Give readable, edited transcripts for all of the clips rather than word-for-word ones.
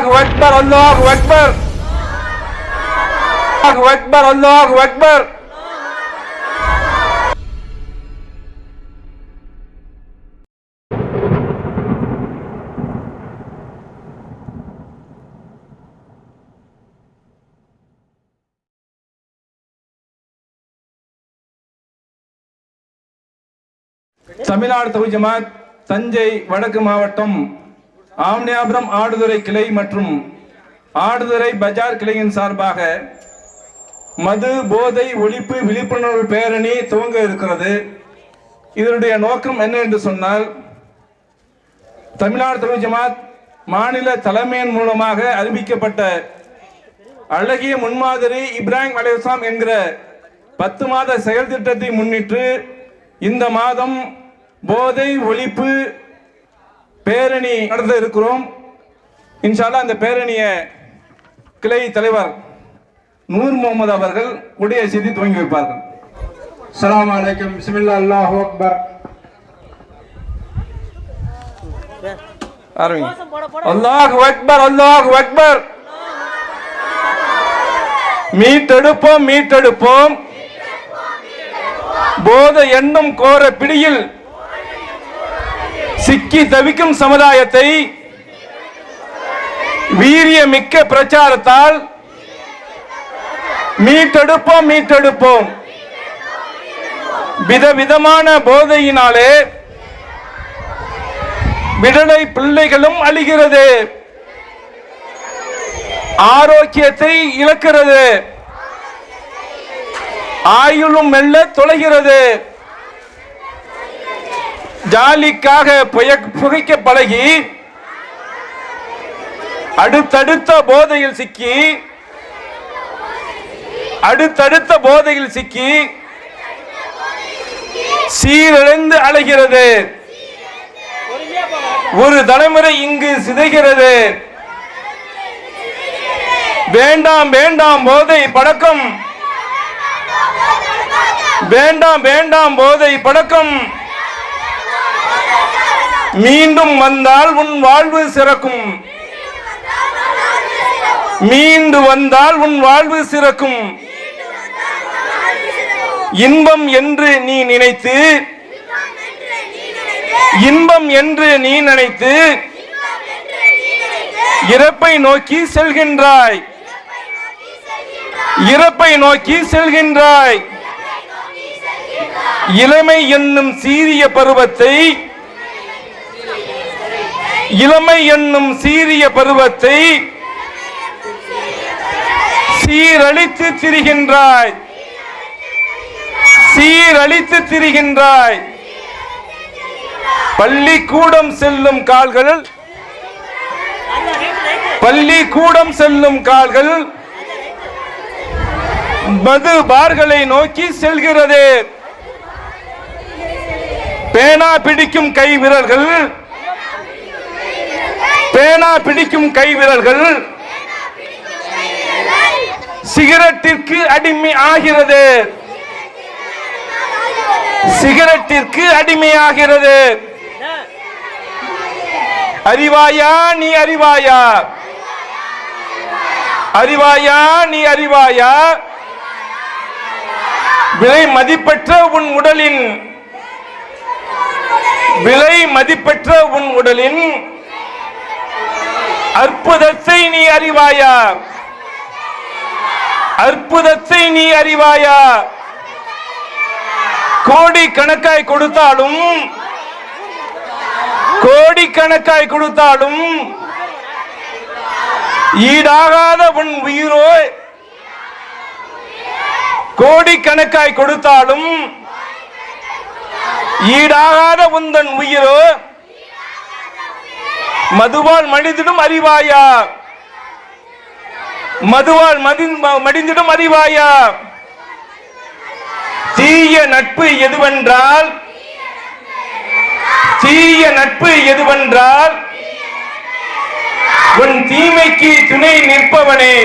அல்லாஹு அக்பர் அல்லாஹு அக்பர் அல்லாஹு அக்பர் அல்லாஹு அக்பர். தமிழ்நாடு தௌஹீத் ஜமாத் தஞ்சை வடக்கு மாவட்டம் ஆம்னியாபுரம் ஆடுதுறை கிளை மற்றும் ஆடுதுறை பஜார் கிளையின் சார்பாக மது போதை ஒழிப்பு விழிப்புணர்வு பேரணி துவங்க இருக்கிறது. இதனுடைய நோக்கம் என்ன என்று சொன்னால், தமிழ்நாடு தௌஹீத் ஜமாத் மாநில தலைமையின் மூலமாக அறிவிக்கப்பட்ட அழகிய முன்மாதிரி இப்ராஹிம் அலைஹிஸ்ஸலாம் என்கிற 10 மாத செயல் திட்டத்தை முன்னிட்டு இந்த மாதம் போதை ஒழிப்பு பேரணி நடத்த இருக்கிறோம். இன்ஷா அல்லாஹ் அந்த பேரணியை கிளை தலைவர் நூர் முகமது அவர்கள் உடைய செய்தி துவங்கி வைப்பார்கள். அஸ்ஸலாமு அலைக்கும். பிஸ்மில்லாஹ் அல்லாஹு அக்பர். அல்லாஹு அக்பர் அல்லாஹு அக்பர். மீட்டெடுப்போம் மீட்டெடுப்போம் போதை எண்ணம் கோர பிடியில் சிக்கி தவிக்கும் சமுதாயத்தை வீரியமிக்க பிரச்சாரத்தால் மீட்டெடுப்போம் மீட்டெடுப்போம். விதவிதமான போதையினாலே விடலை பிள்ளைகளும் அழிகிறது, ஆரோக்கியத்தை இழக்கிறது, ஆயுளும் மெல்ல தொலைகிறது. ஜாலிக்காக புகைக்க பழகி அடுத்தடுத்த போதையில் சிக்கி சீரழிந்து அலைகிறது. ஒரு தலைமுறை இங்கு சிதைகிறது. வேண்டாம் வேண்டாம் போதை பழக்கம், வேண்டாம் வேண்டாம் போதை பழக்கம். மீண்டும் வந்தால் உன் வாழ்வு சிறக்கும், மீண்டு வந்தால் உன் வாழ்வு சிறக்கும். இன்பம் என்று நீ நினைத்து, இன்பம் என்று நீ நினைத்து இறப்பை நோக்கி செல்கின்றாய், இறப்பை நோக்கி செல்கின்றாய். இளமை என்னும் சீரிய பருவத்தை, இளமை என்னும் சீரிய பருவத்தை சீரழித்து திரிகின்றாய், சீரழித்து திரிகின்றாய். பள்ளிக்கூடம் செல்லும் கால்கள், பள்ளிக்கூடம் செல்லும் கால்கள் மது பார்களை நோக்கி செல்கிறது. பேனா பிடிக்கும் கை விரல்கள், பேனா பிடிக்கும் கை விரல்கள் சிகரெட்டிற்கு அடிமை ஆகிறது, சிகரெட்டிற்கு அடிமையாகிறது. அறிவாயா நீ அறிவாயா, அறிவாயா நீ அறிவாயா. விலை மதிப்பற்ற உன் உடலின், விலை மதிப்பற்ற உன் உடலின் அற்புதத்தை நீ அறிவாயா, அற்புதத்தை நீ அறிவாயா. கோடி கணக்காய் கொடுத்தாலும், கோடி கணக்காய் கொடுத்தாலும் ஈடாகாத உன் உயிரோ, கோடி கணக்காய் கொடுத்தாலும் ஈடாகாத உந்தன் உயிரோ மதுவால் மடிந்திடும் அறிவாயா, மதுவால் மடிந்திடும் அறிவாயா. தீய நட்பு எதுவென்றால், தீய நட்பு எதுவென்றால் உன் தீமைக்கு துணை நிற்பவனே,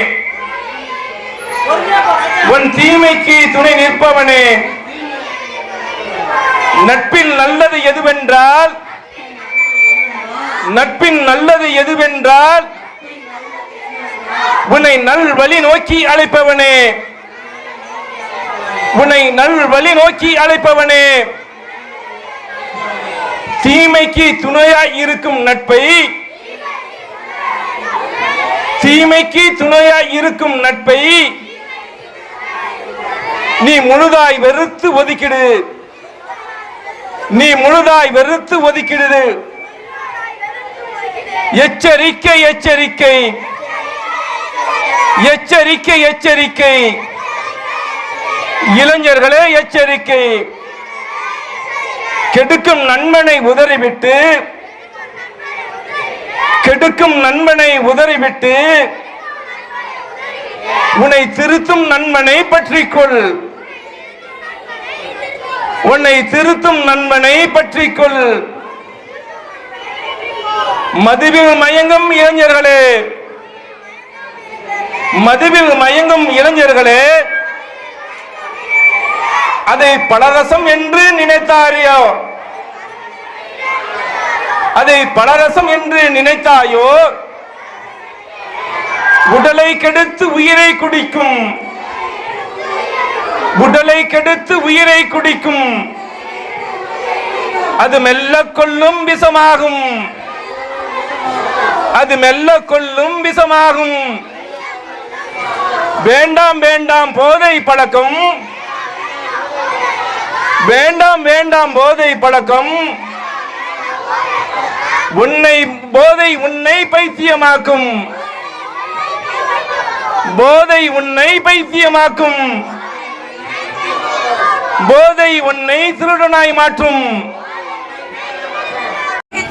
உன் தீமைக்கு துணை நிற்பவனே. நட்பின் நல்லது எதுவென்றால், நட்பின் நல்லது எதுவென்றால் உன்னை நல் வழி நோக்கி அழைப்பவனே, உன்னை நல் வழி நோக்கி அழைப்பவனே, தீமைக்கு துணையாய் இருக்கும் நட்பை, தீமைக்கு துணையாய் இருக்கும் நட்பை நீ முழுதாய் வெறுத்து ஒதுக்கிடு, நீ முழுதாய் வெறுத்து ஒதுக்கிடு. எச்சரிக்கை எச்சரிக்கை எச்சரிக்கை எச்சரிக்கை, இளைஞர்களே எச்சரிக்கை. கெடுக்கும் நண்பனை உதறிவிட்டு, கெடுக்கும் நண்பனை உதறிவிட்டு உன்னை திருத்தும் நண்பனை பற்றிக்கொள், உன்னை திருத்தும் நண்பனை பற்றிக்கொள். மதுவில் மயங்கும் இளைஞர்களே, மதுவில் மயங்கும் இளைஞர்களே, அதை பலரசம் என்று நினைத்தாரியோ, அதை பலரசம் என்று நினைத்தாயோ, உடலை கெடுத்து உயிரை குடிக்கும், உடலை கெடுத்து உயிரை குடிக்கும். அது மெல்ல கொல்லும் விஷமாகும், அது மெல்ல கொல்லும் விஷமாகும். வேண்டாம் வேண்டாம் போதை பழக்கம், வேண்டாம் வேண்டாம் போதை பழக்கம். உன்னை போதை உன்னை பைத்தியமாக்கும், போதை உன்னை பைத்தியமாக்கும். போதை உன்னை திருடனாய் மாற்றும்.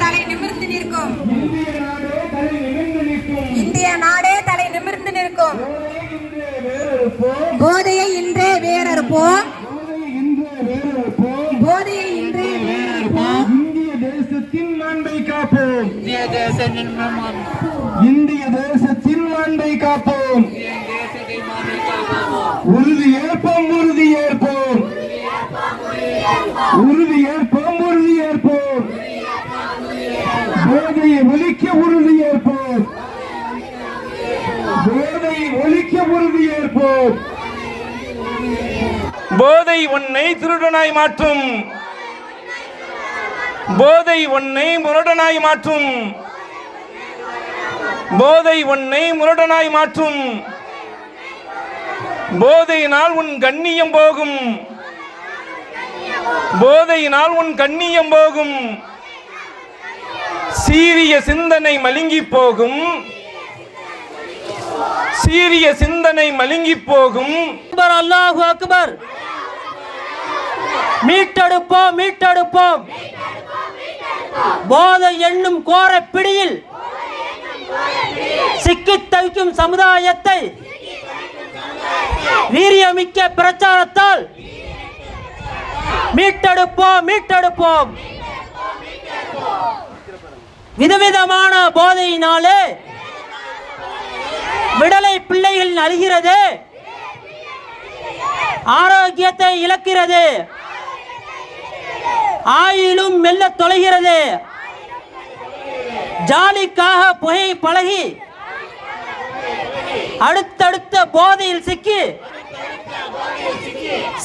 தலை நிமிர்ந்து நிற்கும், இந்திய நாடே தலை நிமிர்ந்து நிற்கும். போதையை இன்றே வேறறுப்போம், போதையை இன்றே வேறறுப்போம். இந்திய தேசத்தின் மாண்பை காப்போம், இந்திய தேசத்தின் மாண்பை காப்போம். உறுதி ஏற்போம், உறுதி ஏற்போம், உறுதி ஏற்போம், உறுதி ஏற்போம். போதையை ஒழிக்க உறுதி ஏற்போம், போதையை ஒழிக்க உறுதி ஏற்போம். போதை உன்னை திருடனாய் மாற்றும், போதை உன்னை முரடனாய் மாற்றும், போதை உன்னை முரடனாய் மாற்றும். போதையினால் உன் கண்ணியம் போகும், போதையினால் உன் கண்ணியம் போகும். சீரிய சிந்தனை மழுங்கி போகும், சீரிய சிந்தனை மழுங்கி போகும். அல்லாஹு அக்பர். மீட்டெடுப்போம், மீட்டெடுப்போம். போதை என்னும் கோர பிடியில் சிக்கித் தவிக்கும் சமுதாயத்தை வீரியமிக்க பிரச்சாரத்தால் மீட்டெடுப்போம், மீட்டெடுப்போம். விதவிதமான போதையினாலே விடலை பிள்ளைகள் அழுகிறது, ஆரோக்கியத்தை இழக்கிறது, ஆயிலும் மெல்ல தொலைகிறது. ஜாலிக்காக புகை பழகி அடுத்தடுத்த போதையில் சிக்கி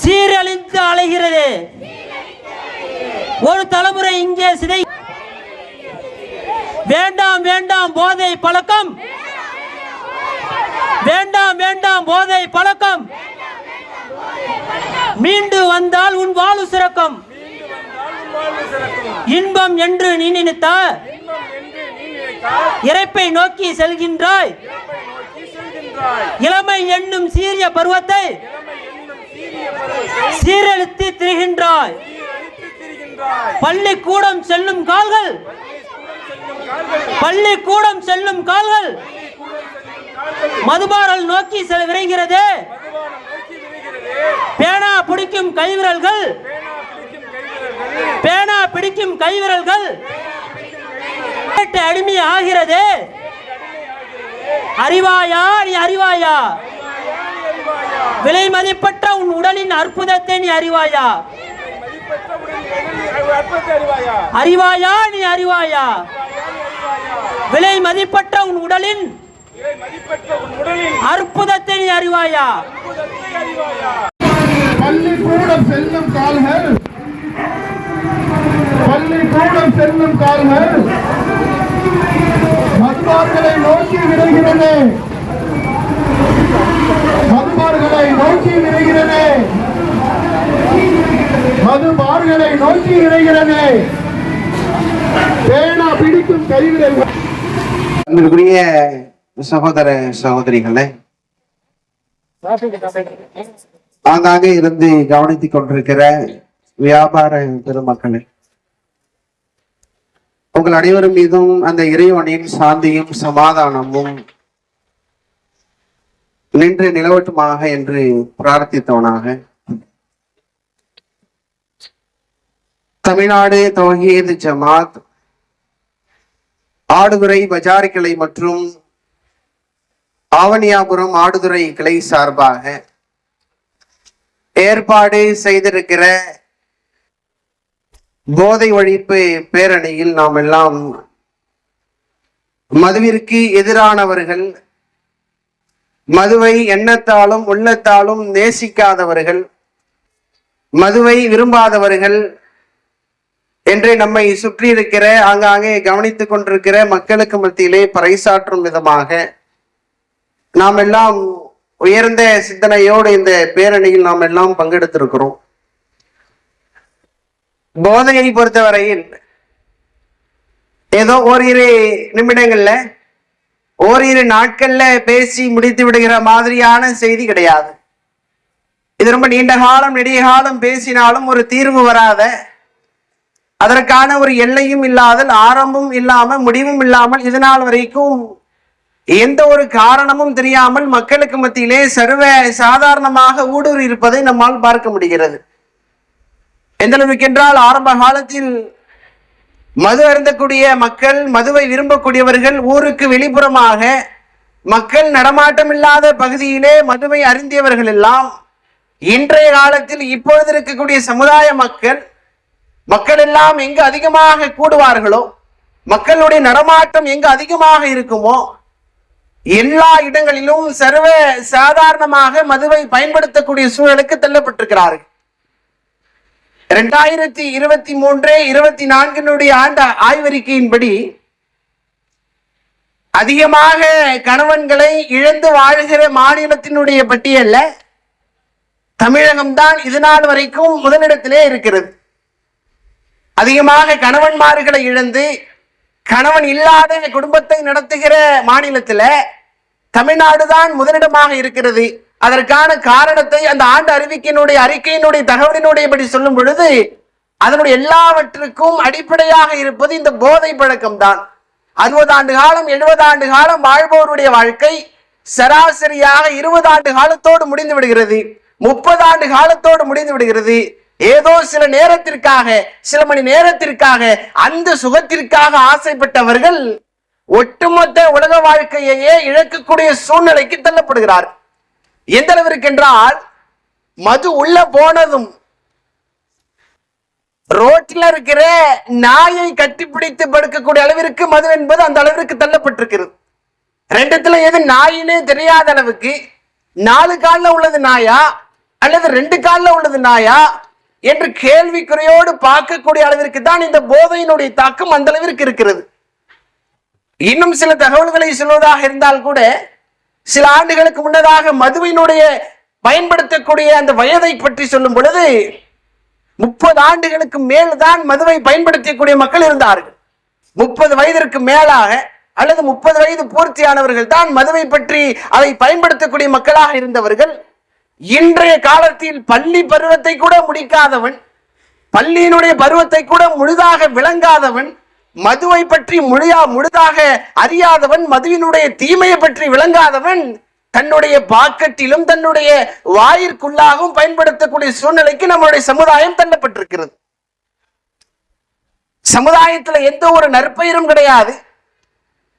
சீரழிந்து அலைகிறது. ஒரு தலைமுறை இங்கே சிதை. வேண்டாம் வேண்டாம் போதை பழக்கம், வேண்டாம் வேண்டாம் போதை பழக்கம். மீண்டு வந்தால் உன் வாழ்வு சிறக்கும். இன்பம் என்று நீ நினைத்தால் இறைப்பை நோக்கி செல்கின்றாய். இளமை என்னும் சீரிய பருவத்தை சீரழித்து திரிகின்றாய். பள்ளிக்கூடம் செல்லும் கால்கள், பள்ளிக்கூடம் செல்லும் கால்கள் மதுபாரல் நோக்கி விரைகிறது. பேனா பிடிக்கும் கைவிரல்கள், பேனா பிடிக்கும் கைவிரல்கள் அடிமை ஆகிறது. அறிவாயா நீ அறிவாயா? விலை மதிப்பற்ற உன் உடலின் அற்புதத்தை நீ அறிவாயா? அறிவாயா நீ அறிவாயா? விலை மதிப்பற்ற உன் உடலின் அற்புதத்தை நீ அறிவாயா? பள்ளிக்கூடம் செல்லும் கால்கள், பள்ளிக்கூடம் செல்லும் கால்கள் மதுபார்களை நோக்கி விரைகிறது, மதுபார்களை நோக்கி விரைகிறது, மதுபார்களை நோக்கி விரைகிறது. பேனா பிடிக்கும் கைவிரல்கள். அன்பிற்குரிய சகோதர சகோதரிகளே, ஆங்காங்கே இருந்து கவனித்துக் கொண்டிருக்கிற வியாபார பெருமக்களே, உங்கள் அனைவரும் மீதும் அந்த இறைவனின் சாந்தியும் சமாதானமும் நின்று நிலவட்டுமாக என்று பிரார்த்தித்தவனாக தமிழ்நாடு தௌஹீத் ஜமாத் ஆடுதுறை பஜார் கிளை மற்றும் ஆவணியாபுரம் ஆடுதுறை கிளை சார்பாக ஏற்பாடு செய்திருக்கிற போதை ஒழிப்பு பேரணியில் நாம் எல்லாம் மதுவிற்கு எதிரானவர்கள், மதுவை எண்ணத்தாலும் உள்ளத்தாலும் நேசிக்காதவர்கள், மதுவை விரும்பாதவர்கள் என்று நம்மை சுற்றி இருக்கிற ஆங்காங்கே கவனித்துக் கொண்டிருக்கிற மக்களுக்கு மத்தியிலே பறைசாற்றும் விதமாக நாம் எல்லாம் உயர்ந்த சிந்தனையோடு இந்த பேரணியில் நாம் எல்லாம் பங்கெடுத்திருக்கிறோம். போதையை பொறுத்தவரையில் ஏதோ ஓரிரு நிமிடங்கள்ல ஓரிரு நாட்கள்ல பேசி முடித்து விடுகிற மாதிரியான செய்தி கிடையாது. இது ரொம்ப நீண்ட காலம் நெடிய காலம் பேசினாலும் ஒரு தீர்வு வராத, அதற்கான ஒரு எல்லையும் இல்லாத, ஆரம்பமும் இல்லாம முடிவும் இல்லாமல் இதனால் வரைக்கும் எந்த ஒரு காரணமும் தெரியாமல் மக்களுக்கு மத்தியிலே சர்வ சாதாரணமாக ஊடுருவி இருப்பதை நம்மால் பார்க்க முடிகிறது. எந்த அளவுக்கு என்றால், ஆரம்ப காலத்தில் மது அருந்தக்கூடிய மக்கள், மதுவை விரும்பக்கூடியவர்கள் ஊருக்கு வெளிப்புறமாக மக்கள் நடமாட்டம் இல்லாத பகுதியிலே மதுவை அருந்தியவர்கள் எல்லாம் இன்றைய காலத்தில் இப்பொழுது இருக்கக்கூடிய சமுதாய மக்கள் எல்லாம் எங்கு அதிகமாக கூடுவார்களோ, மக்களுடைய நடமாட்டம் எங்கு அதிகமாக இருக்குமோ எல்லா இடங்களிலும் சர்வ சாதாரணமாக மதுவை பயன்படுத்தக்கூடிய சூழலுக்கு தள்ளப்பட்டிருக்கிறார்கள். 2023-24 ஆண்டு ஆய்வறிக்கையின்படி அதிகமாக கணவன்களை இழந்து வாழ்கிற மாநிலத்தினுடைய பட்டியல்ல தமிழகம்தான் இதுநாள் வரைக்கும் முதலிடத்திலே இருக்கிறது. அதிகமாக கணவன்மார்களை இழந்து கணவன் இல்லாத குடும்பத்தை நடத்துகிற மாநிலத்தில் தமிழ்நாடுதான் முதலிடமாக இருக்கிறது. அதற்கான காரணத்தை அந்த ஆண்டு அறிக்கையினுடைய தகவலினுடையபடி சொல்லும் பொழுது அதனுடைய எல்லாவற்றுக்கும் அடிப்படையாக இருப்பது இந்த போதை பழக்கம் தான். 60 ஆண்டு காலம் 70 ஆண்டு காலம் வாழ்பவருடைய வாழ்க்கை சராசரியாக 20 ஆண்டு காலத்தோடு முடிந்து விடுகிறது, 30 ஆண்டு காலத்தோடு முடிந்து விடுகிறது. ஏதோ சில நேரத்திற்காக, சில மணி நேரத்திற்காக, அந்த சுகத்திற்காக ஆசைப்பட்டவர்கள் ஒட்டுமொத்த உலக வாழ்க்கையே இழக்கக்கூடிய சூழ்நிலைக்கு தள்ளப்படுகிறார். எந்த அளவிற்கு என்றால், மது உள்ள போனதும் ரோட்டில் இருக்கிற நாயை கட்டிப்பிடித்து படுக்கக்கூடிய அளவிற்கு மது என்பது அந்த அளவிற்கு தள்ளப்பட்டிருக்கிறது. ரெண்டுத்துல எது நாயினே தெரியாத அளவுக்கு 4 காலில் உள்ளது நாயா அல்லது 2 காலில் உள்ளது நாயா என்று கேள்விக்குறையோடு பார்க்கக்கூடிய அளவிற்கு தான் இந்த போதையினுடைய தாக்கம் அந்த அளவிற்கு இருக்கிறது. இன்னும் சில தகவல்களை சொல்வதாக இருந்தால் கூட, சில ஆண்டுகளுக்கு முன்னதாக மதுவினுடைய பயன்படுத்தக்கூடிய அந்த வயதை பற்றி சொல்லும் பொழுது 30 ஆண்டுகளுக்கு மேல்தான் மதுவை பயன்படுத்தக்கூடிய மக்கள் இருந்தார்கள். 30 வயதிற்கு மேலாக அல்லது 30 வயது பூர்த்தியானவர்கள் தான் மதுவை பற்றி அதை பயன்படுத்தக்கூடிய மக்களாக இருந்தவர்கள். இன்றைய காலத்தில் பள்ளி பருவத்தை கூட முடிக்காதவன், பள்ளியினுடைய பருவத்தை கூட முழுதாக விளங்காதவன், மதுவை பற்றி முழுதாக அறியாதவன், மதுவினுடைய தீமையை பற்றி விளங்காதவன் தன்னுடைய பாக்கெட்டிலும் தன்னுடைய வாயிற்குள்ளாகவும் பயன்படுத்தக்கூடிய சூழ்நிலைக்கு நம்முடைய சமுதாயம் தள்ளப்பட்டிருக்கிறது. சமுதாயத்துல எந்த ஒரு நற்பெயரும் கிடையாது.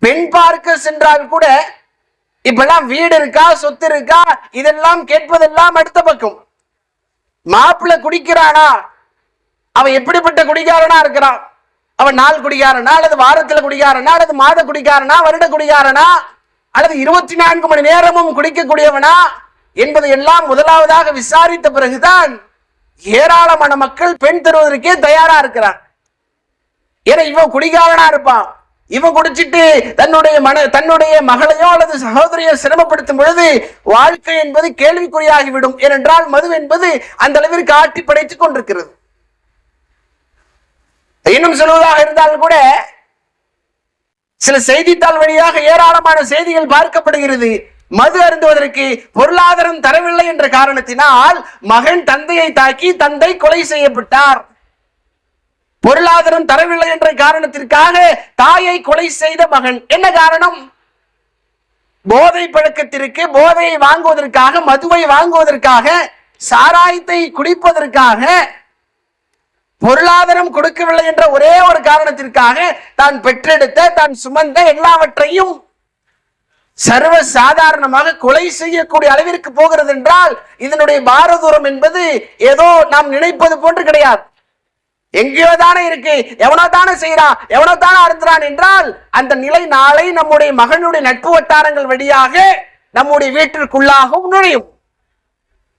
பெண் பார்க்க சென்றால் கூட இப்பெல்லாம் வீடு இருக்கா, சொத்து இருக்கா, இதெல்லாம் கேட்பதெல்லாம் அடுத்த பக்கம். மாப்பிள்ளை குடிக்கிறானா, அவன் எப்படிப்பட்ட குடிகாரனா இருக்கிறான், அவன் நாள் குடிகாரனா அல்லது வாரத்துல குடிகாரனா அல்லது மாத குடிகாரனா வருட குடிகாரனா அல்லது 24 மணி நேரமும் குடிக்கக்கூடியவனா என்பதை எல்லாம் முதலாவதாக விசாரித்த பிறகுதான் ஏராளமான மக்கள் பெண் தருவதற்கே தயாரா இருக்கிறான். ஏன்னா இவன் குடிகாரனா இருப்பான், இவன் குடிச்சிட்டு தன்னுடைய மகளையோ அல்லது சகோதரியோ சிரமப்படுத்தும் பொழுது வாழ்க்கை என்பது கேள்விக்குறியாகிவிடும். ஏனென்றால் மது என்பது அந்த அளவிற்கு ஆட்டி படைத்துக் கொண்டிருக்கிறது. இன்னும் சொல்வதாக இருந்தாலும் கூட சில செய்தித்தாள் வழியாக ஏராளமான செய்திகள் பார்க்கப்படுகிறது. மது அருந்துவதற்கு பொருளாதாரம் தரவில்லை என்ற காரணத்தினால் மகன் தந்தையை தாக்கி தந்தை கொலை செய்யப்பட்டார். பொருளாதாரம் தரவில்லை என்ற காரணத்திற்காக தாயை கொலை செய்த மகன். என்ன காரணம்? போதை பழக்கத்திற்கு, போதையை வாங்குவதற்காக, மதுவை வாங்குவதற்காக, சாராயத்தை குடிப்பதற்காக, பொருளாதாரம் கொடுக்கவில்லை என்ற ஒரே ஒரு காரணத்திற்காக தான் பெற்றெடுத்த, தான் சுமந்த எல்லாவற்றையும் சர்வ சாதாரணமாக கொலை செய்யக்கூடிய அளவிற்கு போகிறது என்றால் இதனுடைய பாரதூரம் என்பது ஏதோ நாம் நினைப்பது போன்று கிடையாது. எங்கேயோ தானே இருக்கு, எவனோ தானே செய்யறான், எவனோ தானே அறுத்துறான் என்றால் அந்த நிலை நாளை நம்முடைய மகனுடைய நட்பு வட்டாரங்கள் வழியாக நம்முடைய வீட்டிற்குள்ளாகவும் நுழையும்.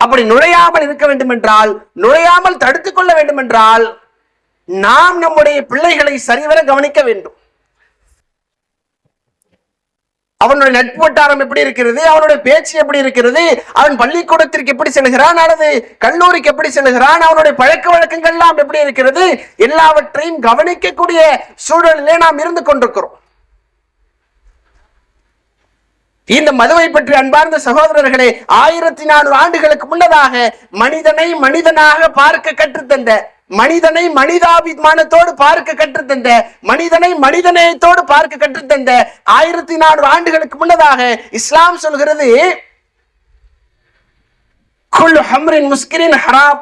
அப்படி நுழையாமல் இருக்க வேண்டும் என்றால், நுழையாமல் தடுத்துக் கொள்ள வேண்டும் என்றால் நாம் நம்முடைய பிள்ளைகளை சரிவர கவனிக்க வேண்டும். அவனுடைய நட்பு வட்டாரம் எப்படி இருக்கிறது, அவனுடைய பேச்சு எப்படி இருக்கிறது, அவன் பள்ளிக்கூடத்திற்கு எப்படி செல்கிறான் அல்லது கல்லூரிக்கு எப்படி செல்கிறான், அவனுடைய பழக்க வழக்கங்கள் எல்லாம் எப்படி இருக்கிறது, எல்லாவற்றையும் கவனிக்கக்கூடிய சூழலிலே நாம் இருந்து கொண்டிருக்கிறோம். இந்த மதுவை பற்றி அன்பார்ந்த சகோதரர்களே, 1400 ஆண்டுகளுக்கு முன்னதாக மனிதனை மனிதனாக பார்க்க கற்றுத்தந்த, மனிதனை மனிதாபிமானத்தோடு பார்க்க கற்றுத்தந்த, மனிதனை மனிதநேயத்தோடு பார்க்க கற்றுத்தந்த 1400 ஆண்டுகளுக்கு முன்னதாக இஸ்லாம் சொல்கிறது, குல்லு ஹம்ரின் முஸ்கிரின் ஹராம்.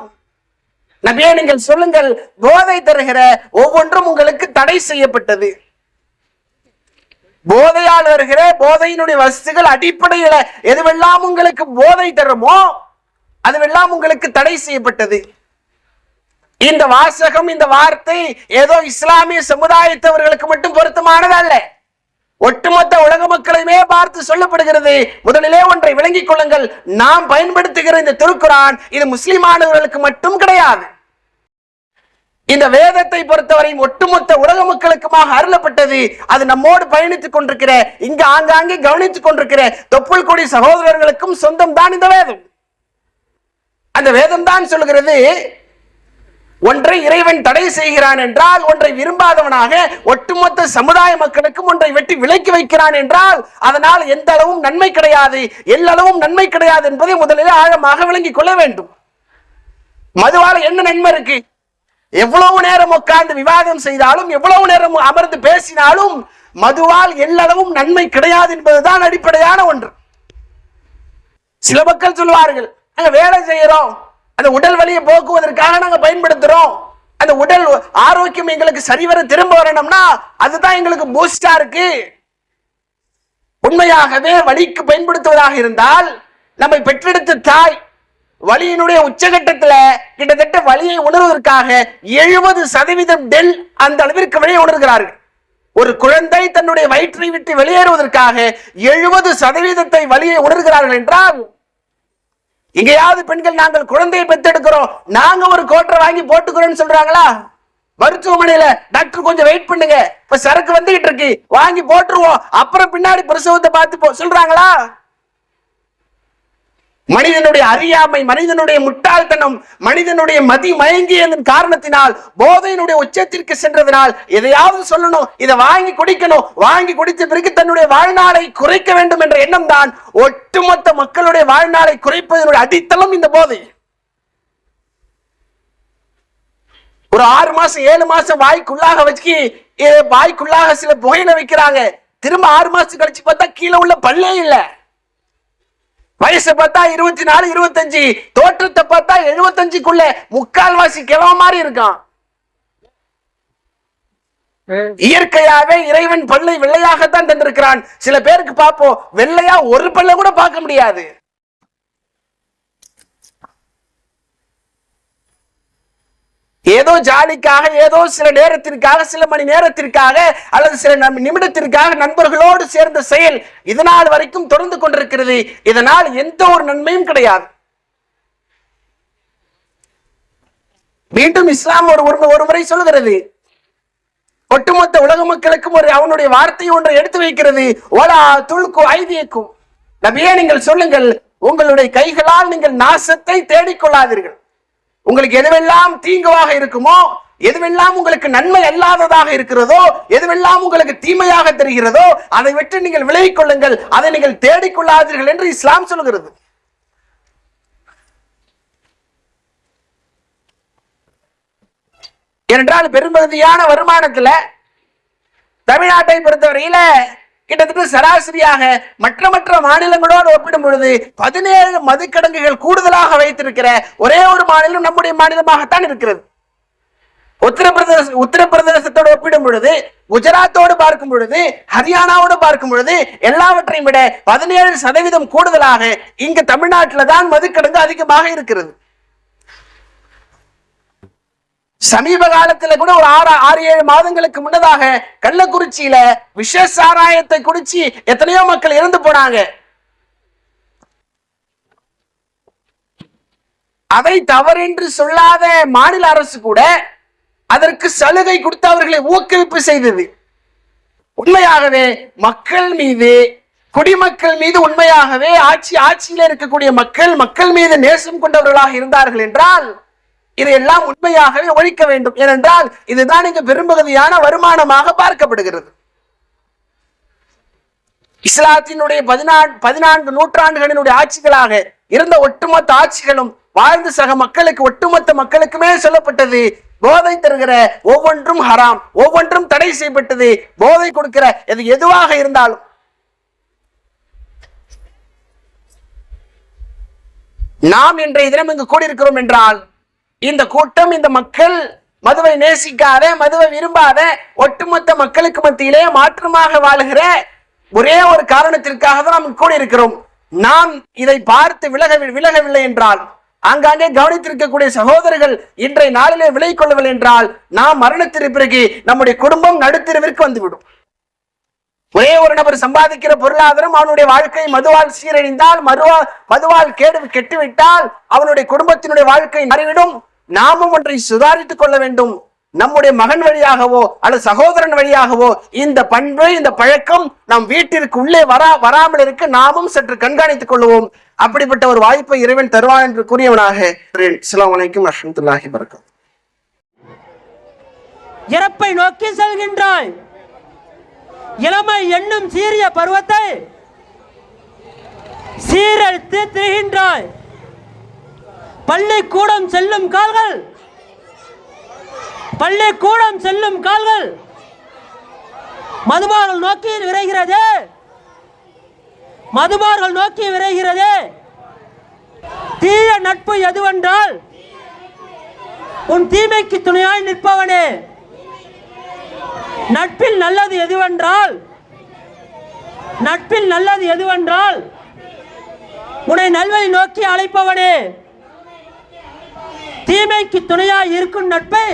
நபியே நீங்கள் சொல்லுங்கள், போதை தருகிற ஒவ்வொன்றும் உங்களுக்கு தடை செய்யப்பட்டது. போதையால் வருகிற போதையினுடைய வஸ்துகள் அடிப்படையில் எதுவெல்லாம் உங்களுக்கு போதை தருமோ அதுவெல்லாம் உங்களுக்கு தடை செய்யப்பட்டது. இந்த வாசகம், இந்த வார்த்தை ஏதோ இஸ்லாமிய சமுதாயத்தவர்களுக்கு மட்டும் பொருத்தமானது அல்ல, ஒட்டுமொத்த உலக மக்களையுமே பார்த்து சொல்லப்படுகிறது. முதலிலே ஒன்றை விளங்கிக் கொள்ளுங்கள், நாம் பயன்படுத்துகிற இந்த திருக்குரான் இது முஸ்லிமானவர்களுக்கு மட்டும் கிடையாது. இந்த வேதத்தை பொறுத்தவரை ஒட்டுமொத்த உலக மக்களுக்குமாக அருளப்பட்டது. அது நம்மோடு பயணித்துக் கொண்டிருக்கிற, இங்கு ஆங்காங்கே கவனித்துக் கொண்டிருக்கிற தொப்புள் கொடி சகோதரர்களுக்கும் சொந்தம் தான் இந்த வேதம். அந்த வேதம் தான் சொல்கிறது, ஒன்றை இறைவன் தடை செய்கிறான் என்றால், ஒன்றை விரும்பாதவனாக ஒட்டுமொத்த சமுதாய மக்களுக்கும் ஒன்றை வெட்டி விலக்கி வைக்கிறான் என்றால் அதனால் எந்த அளவும் நன்மை கிடையாது, எல்லளவும் நன்மை கிடையாது என்பதை முதலில் ஆழமாக விளங்கிக் கொள்ள வேண்டும். மதுவால என்ன நன்மை இருக்கு? எவ்வளவு நேரம் உட்கார்ந்து விவாதம் செய்தாலும், எவ்வளவு நேரம் அமர்ந்து பேசினாலும் மதுவால் எல்லளவும் நன்மை கிடையாது என்பதுதான் அடிப்படையான ஒன்று. சில மக்கள் சொல்வார்கள், நாங்க வேலை செய்யறோம், அந்த உடல் வலியை போக்குவதற்காக நாங்க பயன்படுத்துறோம், அந்த உடல் ஆரோக்கியம் எங்களுக்கு சரிவர திரும்ப வரணும்னா அதுதான் எங்களுக்கு பூஸ்டா இருக்கு. உண்மையாகவே வலிக்கு பயன்படுத்துவதாக இருந்தால், நம்மை பெற்றெடுத்த தாய் வலியினுடைய உச்சகட்டத்துல கிட்டத்தட்ட வலியை உணர்வதற்காக 70% டெல் அந்த அளவிற்கு வலியை உணர்கிறார்கள். ஒரு குழந்தை தன்னுடைய வயிற்றை விட்டு வெளியேறுவதற்காக 70% வலியை உணர்கிறார்கள் என்றால், எங்கேயாவது பெண்கள் நாங்கள் குழந்தையை பெற்றெடுக்கிறோம், நாங்க ஒரு கோட்டரை வாங்கி போட்டுக்கிறோம் சொல்றாங்களா? மருத்துவமனையில டாக்டர் கொஞ்சம் வெயிட் பண்ணுங்க, இப்ப சரக்கு வந்துகிட்டு இருக்கு, வாங்கி போட்டுருவோம், அப்புறம் பின்னாடி பிரசவத்தை பார்த்து சொல்றாங்களா? மனிதனுடைய அறியாமை, மனிதனுடைய முட்டாள்தனம், மனிதனுடைய மதி மயங்கியதன் காரணத்தினால், போதையினுடைய உச்சத்திற்கு சென்றதனால் எதையாவது சொல்லணும், இதை வாங்கி குடிக்கணும், வாங்கி குடித்த பிறகு தன்னுடைய வாழ்நாளை குறைக்க வேண்டும் என்ற எண்ணம் தான் ஒட்டுமொத்த மக்களுடைய வாழ்நாளை குறைப்பதனுடைய அடித்தளம் இந்த போதை. ஒரு 6 மாசம் 7 மாசம் வாய்க்குள்ளாக வச்சு, வாய்க்குள்ளாக சில புகையில வைக்கிறாங்க, திரும்ப 6 மாசம் கழிச்சு பார்த்தா கீழே உள்ள பல்லே இல்ல. வயசு பார்த்தா 24 25, தோற்றத்தை பார்த்தா 75க்குள்ள முக்கால்வாசி கிழவ மாதிரி இருக்கான். இயற்கையாவே இறைவன் பல்லை வெள்ளையாகத்தான் தந்திருக்கிறான். சில பேருக்கு பார்ப்போம், வெள்ளையா ஒரு பல்ல கூட பார்க்க முடியாது. ஏதோ ஜாலிக்காக, ஏதோ சில நேரத்திற்காக, சில மணி நேரத்திற்காக அல்லது சில நிமிடத்திற்காக நண்பர்களோடு சேர்ந்த செயல் இதனால் வரைக்கும் தொடர்ந்து கொண்டிருக்கிறது. இதனால் எந்த ஒரு நன்மையும் கிடையாது. மீண்டும் இஸ்லாம் ஒரு முறை சொல்லுகிறது, ஒட்டுமொத்த உலக மக்களுக்கும் அவனுடைய வார்த்தை ஒன்றை எடுத்து வைக்கிறது. ஓலா துல்கு ஐதியக்கும், நபியே நீங்கள் சொல்லுங்கள், உங்களுடைய கைகளால் நீங்கள் நாசத்தை தேடிக்கொள்ளாதீர்கள். உங்களுக்கு எதுவெல்லாம் தீங்குவாக இருக்குமோ, எதுவெல்லாம் உங்களுக்கு நன்மை அல்லாததாக இருக்கிறதோ, எதுவெல்லாம் உங்களுக்கு தீமையாக தெரிகிறதோ அதை விட்டு நீங்கள் விலகிக் கொள்ளுங்கள், அதை நீங்கள் தேடிக்கொள்ளாதீர்கள் என்று இஸ்லாம் சொல்கிறது. ஏனென்றால் பெரும்பகுதியான வருமானத்துல தமிழ்நாட்டை பொறுத்தவரையில கிட்டத்தட்ட சராசரியாக மற்ற மாநிலங்களோடு ஒப்பிடும் பொழுது 17 மதுக்கிடங்குகள் கூடுதலாக வைத்திருக்கிற ஒரே ஒரு மாநிலம் நம்முடைய மாநிலமாகத்தான் இருக்கிறது. உத்தரப்பிரதேசத்தோடு ஒப்பிடும் பொழுது, குஜராத்தோடு பார்க்கும் பொழுது, ஹரியானாவோடு பார்க்கும் பொழுது எல்லாவற்றையும் விட 17% கூடுதலாக இங்கு தமிழ்நாட்டில் தான் மதுக்கிடங்கு அதிகமாக இருக்கிறது. சமீப காலத்துல கூட ஒரு 6-7 மாதங்களுக்கு முன்னதாக கள்ளக்குறிச்சியில விஷ சாராயத்தை குடிச்சு எத்தனையோ மக்கள் இறந்து போனாங்க. அதை தவறென்று சொல்லாத மாநில அரசு கூட அதற்கு சலுகை கொடுத்து அவர்களை ஊக்குவிப்பு செய்தது. உண்மையாகவே மக்கள் மீது, குடிமக்கள் மீது உண்மையாகவே ஆட்சியில இருக்கக்கூடிய மக்கள் மீது நேசம் கொண்டவர்களாக இருந்தார்கள் என்றால் இதையெல்லாம் உண்மையாகவே ஒழிக்க வேண்டும். ஏனென்றால் இதுதான் இங்கு பெரும்பகுதியான வருமானமாக பார்க்கப்படுகிறது. இஸ்லாத்தினுடைய 14 நூற்றாண்டுகளினுடைய ஆட்சிகளாக இருந்த ஒட்டுமொத்த ஆட்சிகளும் வாழ்ந்து சக மக்களுக்கு, ஒட்டுமொத்த மக்களுக்குமே சொல்லப்பட்டது, போதை தருகிற ஒவ்வொன்றும் ஹராம், ஒவ்வொன்றும் தடை செய்யப்பட்டது. போதை கொடுக்கிற எதுவாக இருந்தாலும் நாம் இன்றைய தினம் இங்கு கூடியிருக்கிறோம் என்றால் இந்த கூட்டம், இந்த மக்கள் மதுவை நேசிக்காத, மதுவை விரும்பாத, ஒட்டுமொத்த மக்களுக்கு மத்தியிலே மாற்றமாக வாழுகிற ஒரே ஒரு காரணத்திற்காக தான் நாம் கூட இருக்கிறோம். நாம் இதை பார்த்து விலகவில்லை என்றால், ஆங்காங்கே கவனித்திருக்கக்கூடிய சகோதரர்கள் இன்றைய நாளிலே விலகிக் கொள்ளவில்லை என்றால், நாம் மரணத்திற்கு பிறகு நம்முடைய குடும்பம் நடுத்தெருவிற்கு வந்துவிடும். ஒரே ஒரு நபர் சம்பாதிக்கிற பொருளாதாரம் அவனுடைய வாழ்க்கை மதுவால் சீரழிந்தால், மதுவால் கெட்டுவிட்டால் அவனுடைய குடும்பத்தினுடைய வாழ்க்கை மாறிவிடும். நாமும் ஒன்றை சுதாரித்துக் கொள்ள வேண்டும். நம்முடைய மகன் வழியாகவோ அல்லது சகோதரன் வழியாகவோ இந்த பண்பு, இந்த பழக்கம் நம் வீட்டிற்கு உள்ளே வராமல் இருக்க நாமும் சற்று கண்காணித்துக் கொள்வோம். அப்படிப்பட்ட ஒரு வாய்ப்பை இறைவன் தருவான் என்று கூறியவனாக அஸ்ஸலாமு அலைக்கும் வரஹ்மத்துல்லாஹி வபரகாத்துஹு. இறப்பை நோக்கி செல்கின்றாய், இளமை என்னும் சீரிய பருவத்தை சீரழித்து திரிகின்றாய். பள்ளிக்கூடம் செல்லும் கால்கள் மதுபார்கள் நோக்கி விரைகிறது. தீய நட்பு எதுவென்றால் உன் தீமைக்கு துணையாய் நிற்பவனே. நட்பில் நல்லது எதுவென்றால் உன்னை நல்வழி நோக்கி அழைப்பவனே. தீமைக்கு துணையாய் இருக்கும் நட்பை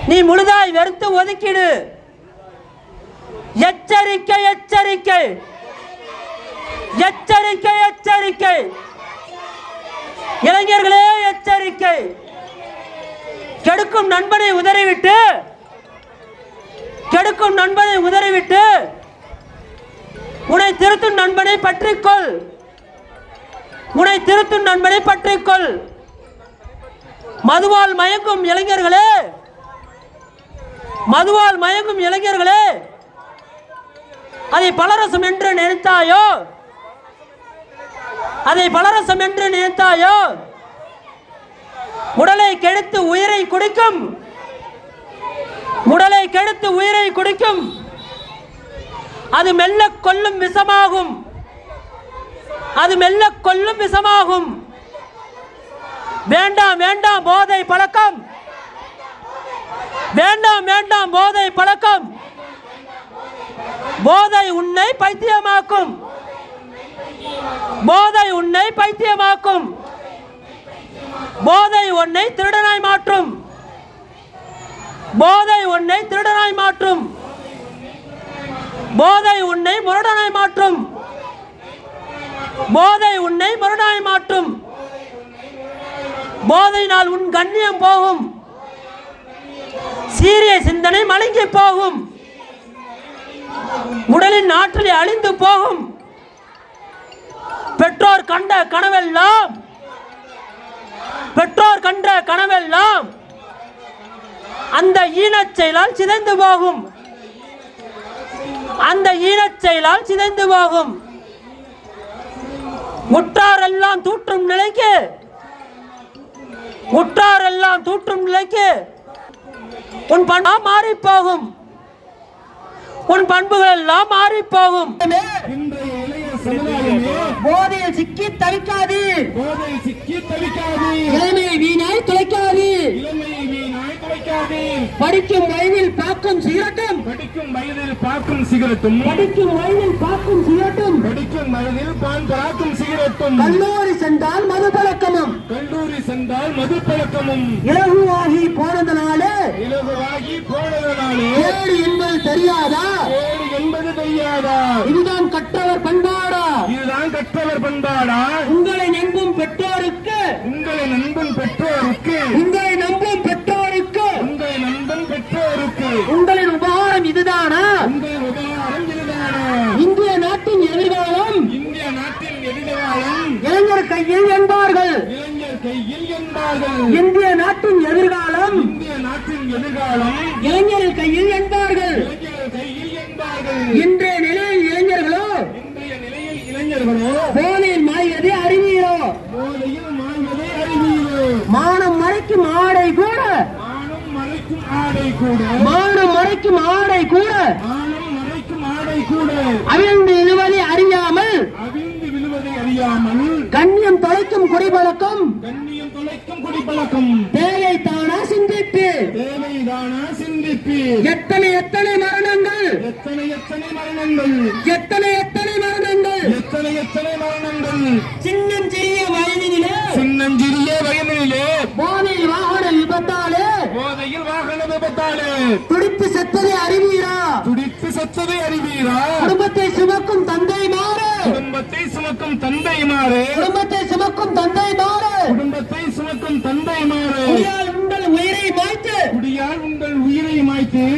நீ முழுதாய் வெறுத்து ஒதுக்கிடு. எச்சரிக்கை எச்சரிக்கை எச்சரிக்கை எச்சரிக்கை இளைஞர்களே எச்சரிக்கை. கெடுக்கும் நண்பனை உதறிவிட்டு உன்னை திருத்தும் நண்பனை பற்றிக்கொள். மதுவால் மயங்கும் இளைஞர்களே, அதை பலரசம் என்று நினைத்தாயோ? உடலை கெடுத்து உயிரை குடிக்கும். அது மெல்ல கொல்லும் விஷமாகும். வேண்டாம் போதை பழக்கம். போதை உன்னை பைத்தியமாக்கும். போதை உன்னை திருடனாய் மாற்றும். போதை உன்னை திருடனாய் மாற்றும். போதை உன்னை முரடனாய் மாற்றும். போதை உன்னை முரடனாய் மாற்றும். போதையினால் உன் கண்ணியம் போகும். சீரிய சிந்தனை மழுங்கி போகும். உடலின் ஆற்றலை அழிந்து போகும். பெற்றோர் கண்ட கனவெல்லாம் அந்த ஈனச் செயலால் சிதைந்து போகும். அந்த ஈனச் செயலால் சிதைந்து போகும். உற்றாரெல்லாம் தூற்றும் நிலைக்கு உன் பண்பு மாறி போகும். உன் பண்புகள் எல்லாம் மாறி போகும். போதையில் சிக்கி தவிக்காது. இளமையை வீணாய் துளைக்காது. படிக்கும் வயதில் பார்க்கும் சிகரெட்டும். கல்லூரி சென்றால் மது பழக்கமும். இலகுவாகி போனதனாலே ஏடு என்பது தெரியாதா? இதுதான் கற்றவர் பண்பாடா? உங்களை நம்பும் பெற்றோருக்கு உங்களின் உபகாரம் இதுதானா? இந்திய நாட்டின் எதிர்காலம் இளைஞர் கையில் என்பார்கள். இந்திய நாட்டின் எதிர்காலம் இளைஞர்கள் கையில் என்பார்கள். இன்றைய நிலையில் இளைஞர்களோ போதையில் மாய்வதே அறிவீரோ? மானம் மறைக்கும் ஆடை கூட அவிழ்ந்து விழுவதை அறியாமல் கண்ணியம் தொலைக்கும் குடிப்பழக்கம் தேவைதானா சிந்திப்பு. எத்தனை மரணங்கள் சின்னஞ்சிறிய வயதினிலே போதையில் வாகன விபத்தாலே துடித்து செத்ததை அறிவீரா? குடும்பத்தை சுமக்கும் தந்தை மாறு. குடியால் உங்கள் உயிரை மாய்த்து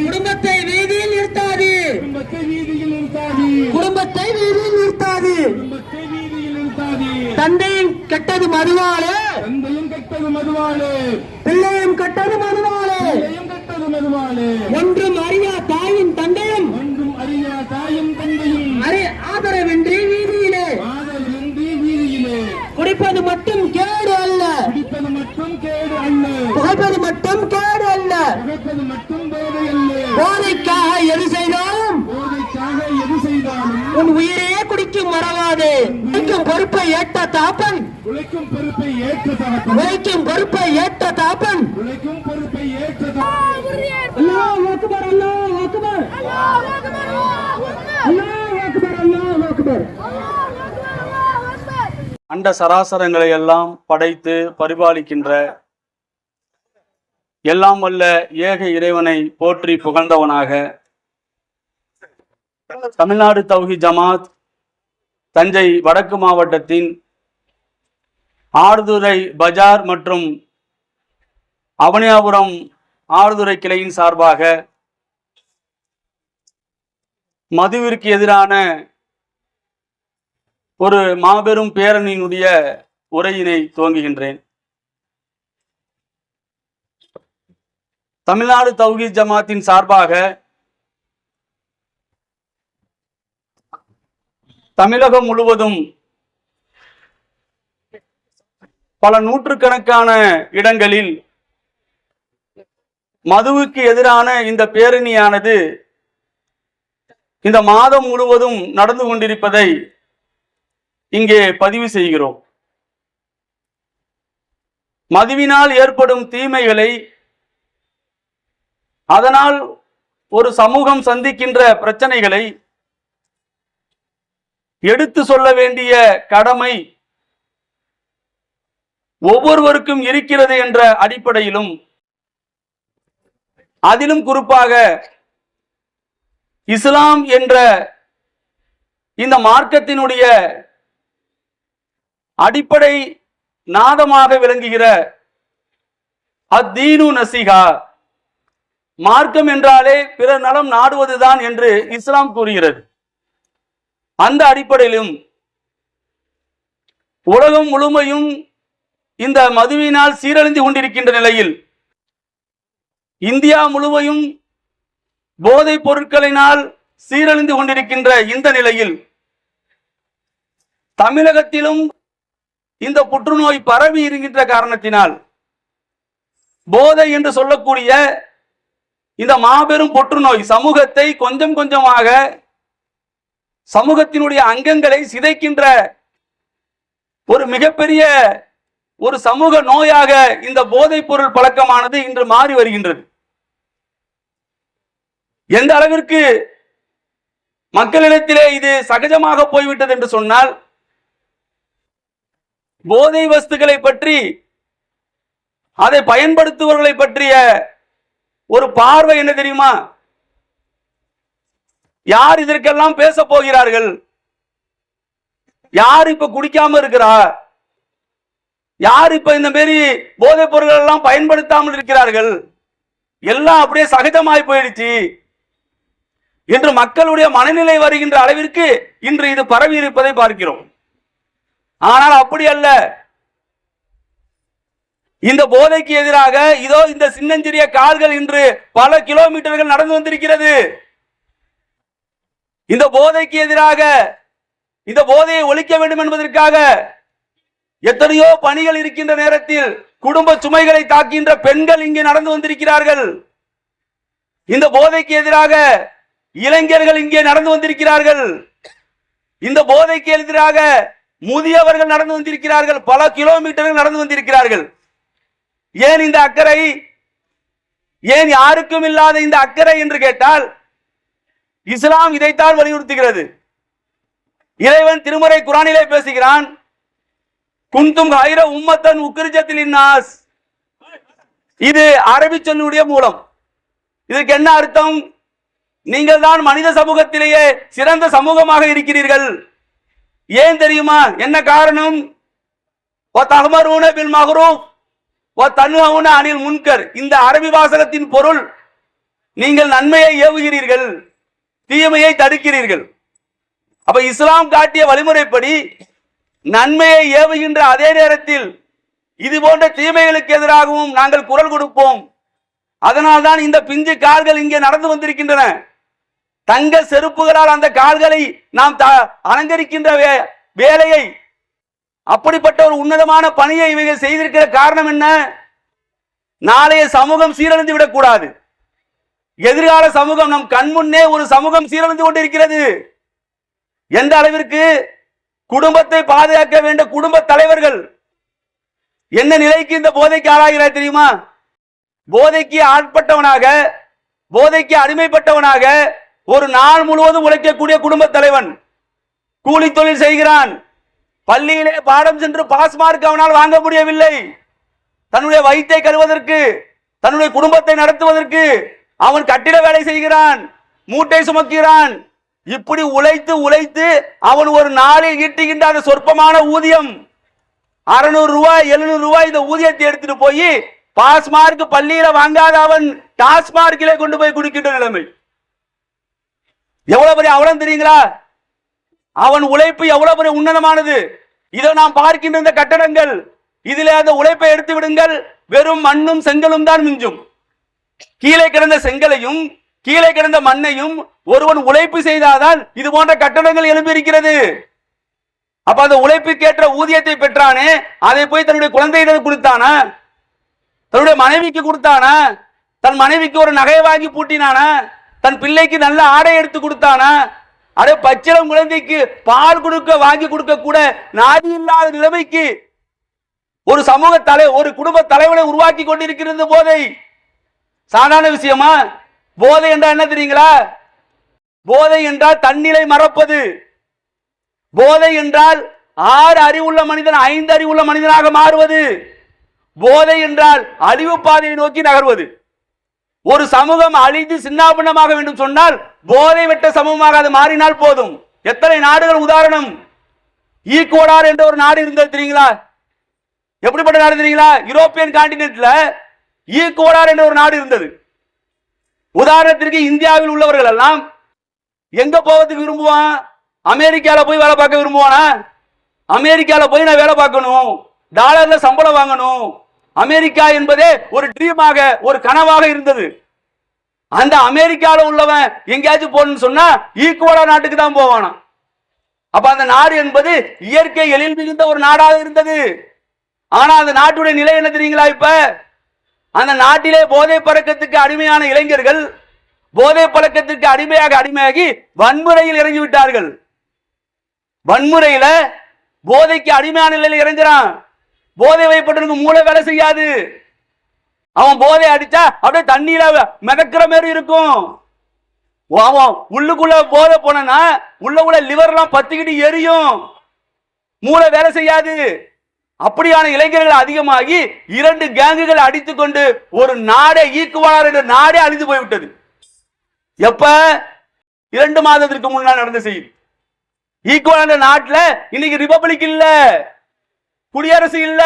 குடும்பத்தை வீதியில் நிறுத்தாது. தந்தையும் கெட்டது மதுவாலே பிள்ளையும் கெட்டது மதுவாலே. ஒன்றும் அறியா தாயும் தந்தையும் ஆதரவின்றி வீதியிலே குடிப்பது மட்டும் கேடு அல்ல. புகைப்பது மட்டும் கேடு அல்ல. போதைக்காக எது செய்தாலும் உன் உயிரையே குடிக்கும் மறவாது. உழைக்கும் பொறுப்பை ஏற்ற தாப்பன் அல்லாஹ் அக்பர். அண்ட சராசரங்களை எல்லாம் படைத்து பரிபாலிக்கின்ற எல்லாம் வல்ல ஏக இறைவனை போற்றி புகழ்ந்தவனாக தமிழ்நாடு தௌஹீத் ஜமாத் தஞ்சை வடக்கு மாவட்டத்தின் ஆடுதுறை பஜார் மற்றும் அவனியாபுரம் ஆடுதுறை கிளையின் சார்பாக மதுவிற்கு எதிரான ஒரு மாபெரும் பேரணியினுடைய உரையினை துவங்குகின்றேன். தமிழ்நாடு தௌஹீத் ஜமாத்தின் சார்பாக தமிழகம் முழுவதும் பல நூற்றுக்கணக்கான இடங்களில் மதுவுக்கு எதிரான இந்த பேரணியானது இந்த மாதம் முழுவதும் நடந்து கொண்டிருப்பதை இங்கே பதிவு செய்கிறோம். மதுவினால் ஏற்படும் தீமைகளை, அதனால் ஒரு சமூகம் சந்திக்கின்ற பிரச்சனைகளை எடுத்து சொல்ல வேண்டிய கடமை ஒவ்வொருவருக்கும் இருக்கிறது என்ற அடிப்படையிலும், அதிலும் குறிப்பாக இஸ்லாம் என்ற இந்த மார்க்கத்தினுடைய அடிப்படை நாதமாக விளங்குகிற அத்தீனு நசிகா, மார்க்கம் என்றாலே பிறர் நலம் நாடுவதுதான் என்று இஸ்லாம் கூறுகிறது. அந்த அடிப்படையிலும் உலகம் முழுமையும் இந்த மதுவினால் சீரழிந்து கொண்டிருக்கின்ற நிலையில், இந்தியா முழுமையும் போதைப் பொருட்களினால் சீரழிந்து கொண்டிருக்கின்ற இந்த நிலையில், தமிழகத்திலும் இந்த புற்றுநோய் பரவி இருக்கின்ற காரணத்தினால் போதை என்று சொல்லக்கூடிய இந்த மாபெரும் புற்றுநோய் சமூகத்தை கொஞ்சம் கொஞ்சமாக, சமூகத்தினுடைய அங்கங்களை சிதைக்கின்ற ஒரு மிகப்பெரிய ஒரு சமூக நோயாக இந்த போதைப் பொருள் பழக்கமானது இன்று மாறி வருகின்றது. எந்த அளவிற்கு மக்களிடத்திலே இது சகஜமாக போய்விட்டது என்று சொன்னால், போதை வஸ்துக்களை பற்றி, அதை பயன்படுத்துபவர்களை பற்றிய ஒரு பார்வை என்ன தெரியுமா? யார் இதற்கெல்லாம் பேச போகிறார்கள்? யார் இப்ப குடிக்காம இருக்கிறா? யார் இப்ப இந்த மாதிரி போதைப் பொருட்கள் எல்லாம் பயன்படுத்தாமல் இருக்கிறார்கள்? எல்லாம் அப்படியே சகஜமாய் போயிடுச்சு என்று மக்களுடைய மனநிலை வருகின்ற அளவிற்கு இன்று இது பரவி இருப்பதை பார்க்கிறோம். ஆனால் அப்படி அல்ல. இந்த போதைக்கு எதிராக இதோ இந்த சின்னஞ்சிறிய கால்கள் இன்று பல கிலோமீட்டர்கள் நடந்து வந்திருக்கிறது. இந்த போதைக்கு எதிராக, இந்த போதையை ஒழிக்க வேண்டும் என்பதற்காக எத்தனையோ பணிகள் இருக்கின்ற நேரத்தில் குடும்ப சுமைகளை தாக்கின்ற பெண்கள் இங்கே நடந்து வந்திருக்கிறார்கள். இந்த போதைக்கு எதிராக இளைஞர்கள் இங்கே நடந்து வந்திருக்கிறார்கள். இந்த போதைக்கு எதிராக முதியவர்கள் நடந்து வந்திருக்கிறார்கள். பல கிலோமீட்டர்கள் நடந்து வந்திருக்கிறார்கள். ஏன் இந்த அக்கறை? ஏன் யாருக்கும் இல்லாத இந்த அக்கறை என்று கேட்டால், இஸ்லாம் இதைத்தான் வலியுறுத்துகிறது. இறைவன் திருமறை குர்ஆனிலே பேசுகிறான், குந்தும் ஹைர உம்மத்தன் உக்ரிஜத்தில் இன்னாஸ். இது அரபி சொல்லுடைய மூலம். இதற்கு என்ன அர்த்தம்? நீங்கள் தான் மனித சமூகத்திலேயே சிறந்த சமூகமாக இருக்கிறீர்கள். ஏன் தெரியுமா? என்ன காரணம்? அனில் முன்கர். இந்த அரபி வாசகத்தின் பொருள், நீங்கள் நன்மையை ஏவுகிறீர்கள், தீமையை தடுக்கிறீர்கள். அப்ப இஸ்லாம் காட்டிய வழிமுறைப்படி நன்மையை ஏவுகின்ற அதே நேரத்தில் இது போன்ற தீமைகளுக்கு எதிராகவும் நாங்கள் குரல் கொடுப்போம். அதனால்தான் இந்த பிஞ்சு கால்கள் இங்கே நடந்து வந்திருக்கின்றன. தங்க செருப்புகளால் அந்த கால்களை நாம் அலங்கரிக்கின்ற வேலையை, அப்படிப்பட்ட ஒரு உன்னதமான பணியை இவைகள் செய்திருக்கிற காரணம் என்ன? நாளைய சமூகம் சீரழிந்து விடக்கூடாது. எதிர்கால சமூகம், நம் கண்முன்னே ஒரு சமூகம் சீரழிந்து கொண்டிருக்கிறது. எந்த அளவிற்கு? குடும்பத்தை பாதுகாக்க வேண்டிய குடும்ப தலைவர்கள் என்ன நிலைக்கு இந்த போதைக்கு ஆளாகிறார் தெரியுமா? போதைக்கு ஆட்பட்டவனாக, போதைக்கு அடிமைப்பட்டவனாக ஒரு நாள் முழுவதும் உழைக்கக்கூடிய குடும்ப தலைவன் கூலி தொழில் செய்கிறான். பள்ளியிலே பாடம் சென்று பாஸ் மார்க் அவனால் வாங்க முடியவில்லை. தன்னுடைய வயிற்றை கழுவதற்கு, தன்னுடைய குடும்பத்தை நடத்துவதற்கு அவன் கட்டிட வேலை செய்கிறான், மூட்டை சுமக்கிறான். இப்படி உழைத்து உழைத்து அவன் ஒரு நாளில் ஈட்டுகின்ற அந்த சொற்பமான ஊதியம் 600 ரூபாய் 700 ரூபாய், இந்த ஊதியத்தை எடுத்துட்டு போய் பாஸ் மார்க் பள்ளியில வாங்காத அவன் டாஸ்மார்க்கிலே கொண்டு போய் குடிக்கின்ற நிலைமை. எவ்வளவு பெரிய அவலம் தெரியுங்களா? அவன் உழைப்பு எவ்வளவு பெரிய உன்னதமானது. இதோ நாம் பார்க்கின்ற இந்த கட்டடங்கள், இதிலே அந்த உழைப்பை எடுத்து விடுங்கள், வெறும் மண்ணும் செங்கலும் தான் மிஞ்சும். கீழே கிடந்த செங்கலையும் கீழே கிடந்த மண்ணையும் ஒருவன் உழைப்பு செய்தாதான் இது போன்ற கட்டடங்கள் எழும்பியிருக்கிறது. அப்ப அந்த உழைப்புக்கேற்ற ஊதியத்தை பெற்றானே, அதை போய் தன்னுடைய குழந்தையிடம் கொடுத்தானா? தன்னுடைய மனைவிக்கு கொடுத்தானா? தன் மனைவிக்கு ஒரு நகை வாங்கி பூட்டினானா? தன் பிள்ளைக்கு நல்ல ஆடை எடுத்து கொடுத்தானா? அதே பச்சிளம் குழந்தைக்கு பால் கொடுக்க வாங்கி கொடுக்க கூட நாதி இல்லாத நிலைமைக்கு ஒரு சமூக ஒரு குடும்ப தலைவனை உருவாக்கி கொண்டிருக்கிறது போதை. சாதாரண விஷயமா? போதை என்றால் என்ன தெரியுங்களா? போதை என்றால் தன்னிலை மறப்பது. போதை என்றால் 6 அறிவுள்ள மனிதன் 5 அறிவுள்ள மனிதனாக மாறுவது. போதை என்றால் அழிவு பாதையை நோக்கி நகர்வது. ஒரு சமூகம் அழிந்து சின்னாபின்னமாக வேண்டும் சொன்னால் போதை விட்ட சமூகமாக அது மாறினால் போதும். எத்தனை நாடுகள் உதாரணம். ஈக்குவடார் என்ற ஒரு நாடு இருந்தது தெரியுங்களா? எப்படிப்பட்ட நாடு தெரியுங்களா? யூரோப்பியன் கான்டினென்ட்ல ஈக்குவடார் என்ற ஒரு நாடு இருந்தது. உதாரணத்திற்கு இந்தியாவில் உள்ளவர்கள் எல்லாம் எங்க போவதுக்கு விரும்புவான்? அமெரிக்கால போய் வேலை பார்க்க விரும்புவானா? அமெரிக்கால போய் நான் வேலை பார்க்கணும், டாலர்ல சம்பளம் வாங்கணும். அமெரிக்கா என்பதே ஒரு ட்ரீமாக, ஒரு கனவாக இருந்தது. அந்த அமெரிக்கால உள்ளவன் எங்கேயாச்சும் போகணும்னு சொன்னா ஈக்குவடார் நாட்டுக்கு தான் போவானா. அப்ப அந்த நாடு என்பது இயற்கை எழில் மிகுந்த ஒரு நாடாக இருந்தது. ஆனா அந்த நாட்டுடைய நிலை என்ன தெரியுங்களா? இப்ப அந்த நாட்டிலே போதை பழக்கத்துக்கு அடிமையான இளைஞர்கள் போதை பழக்கத்திற்கு அடிமையாகி வன்முறையில் இறங்கி விட்டார்கள். வன்முறையில போதைக்கு அடிமையான நிலையில் இறங்குறான். போதை வைப்பட்டனுக்கு மூளை வேலை செய்யாது. அவன் போதை அடிச்சா அப்படியே தண்ணீர மிதக்கிற மாதிரி இருக்கும். அவன் உள்ளுக்குள்ள போதை போனா உள்ள லிவர் எல்லாம் பத்திக்கிட்டு எரியும், மூளை வேலை செய்யாது. அப்படியான இளைஞர்கள் அதிகமாகி 2 கேங்குகள் அடித்துக் கொண்டு ஒரு நாடே, ஈக்குவடார் என்ற நாடே அழிந்து போய்விட்டது. எப்ப? 2 மாதத்திற்கு முன்னால் நடந்த செய்தி. ஈக்குவடார் நாட்டில் இன்னைக்கு ரிபப்ளிக் இல்ல, குடியரசு இல்ல,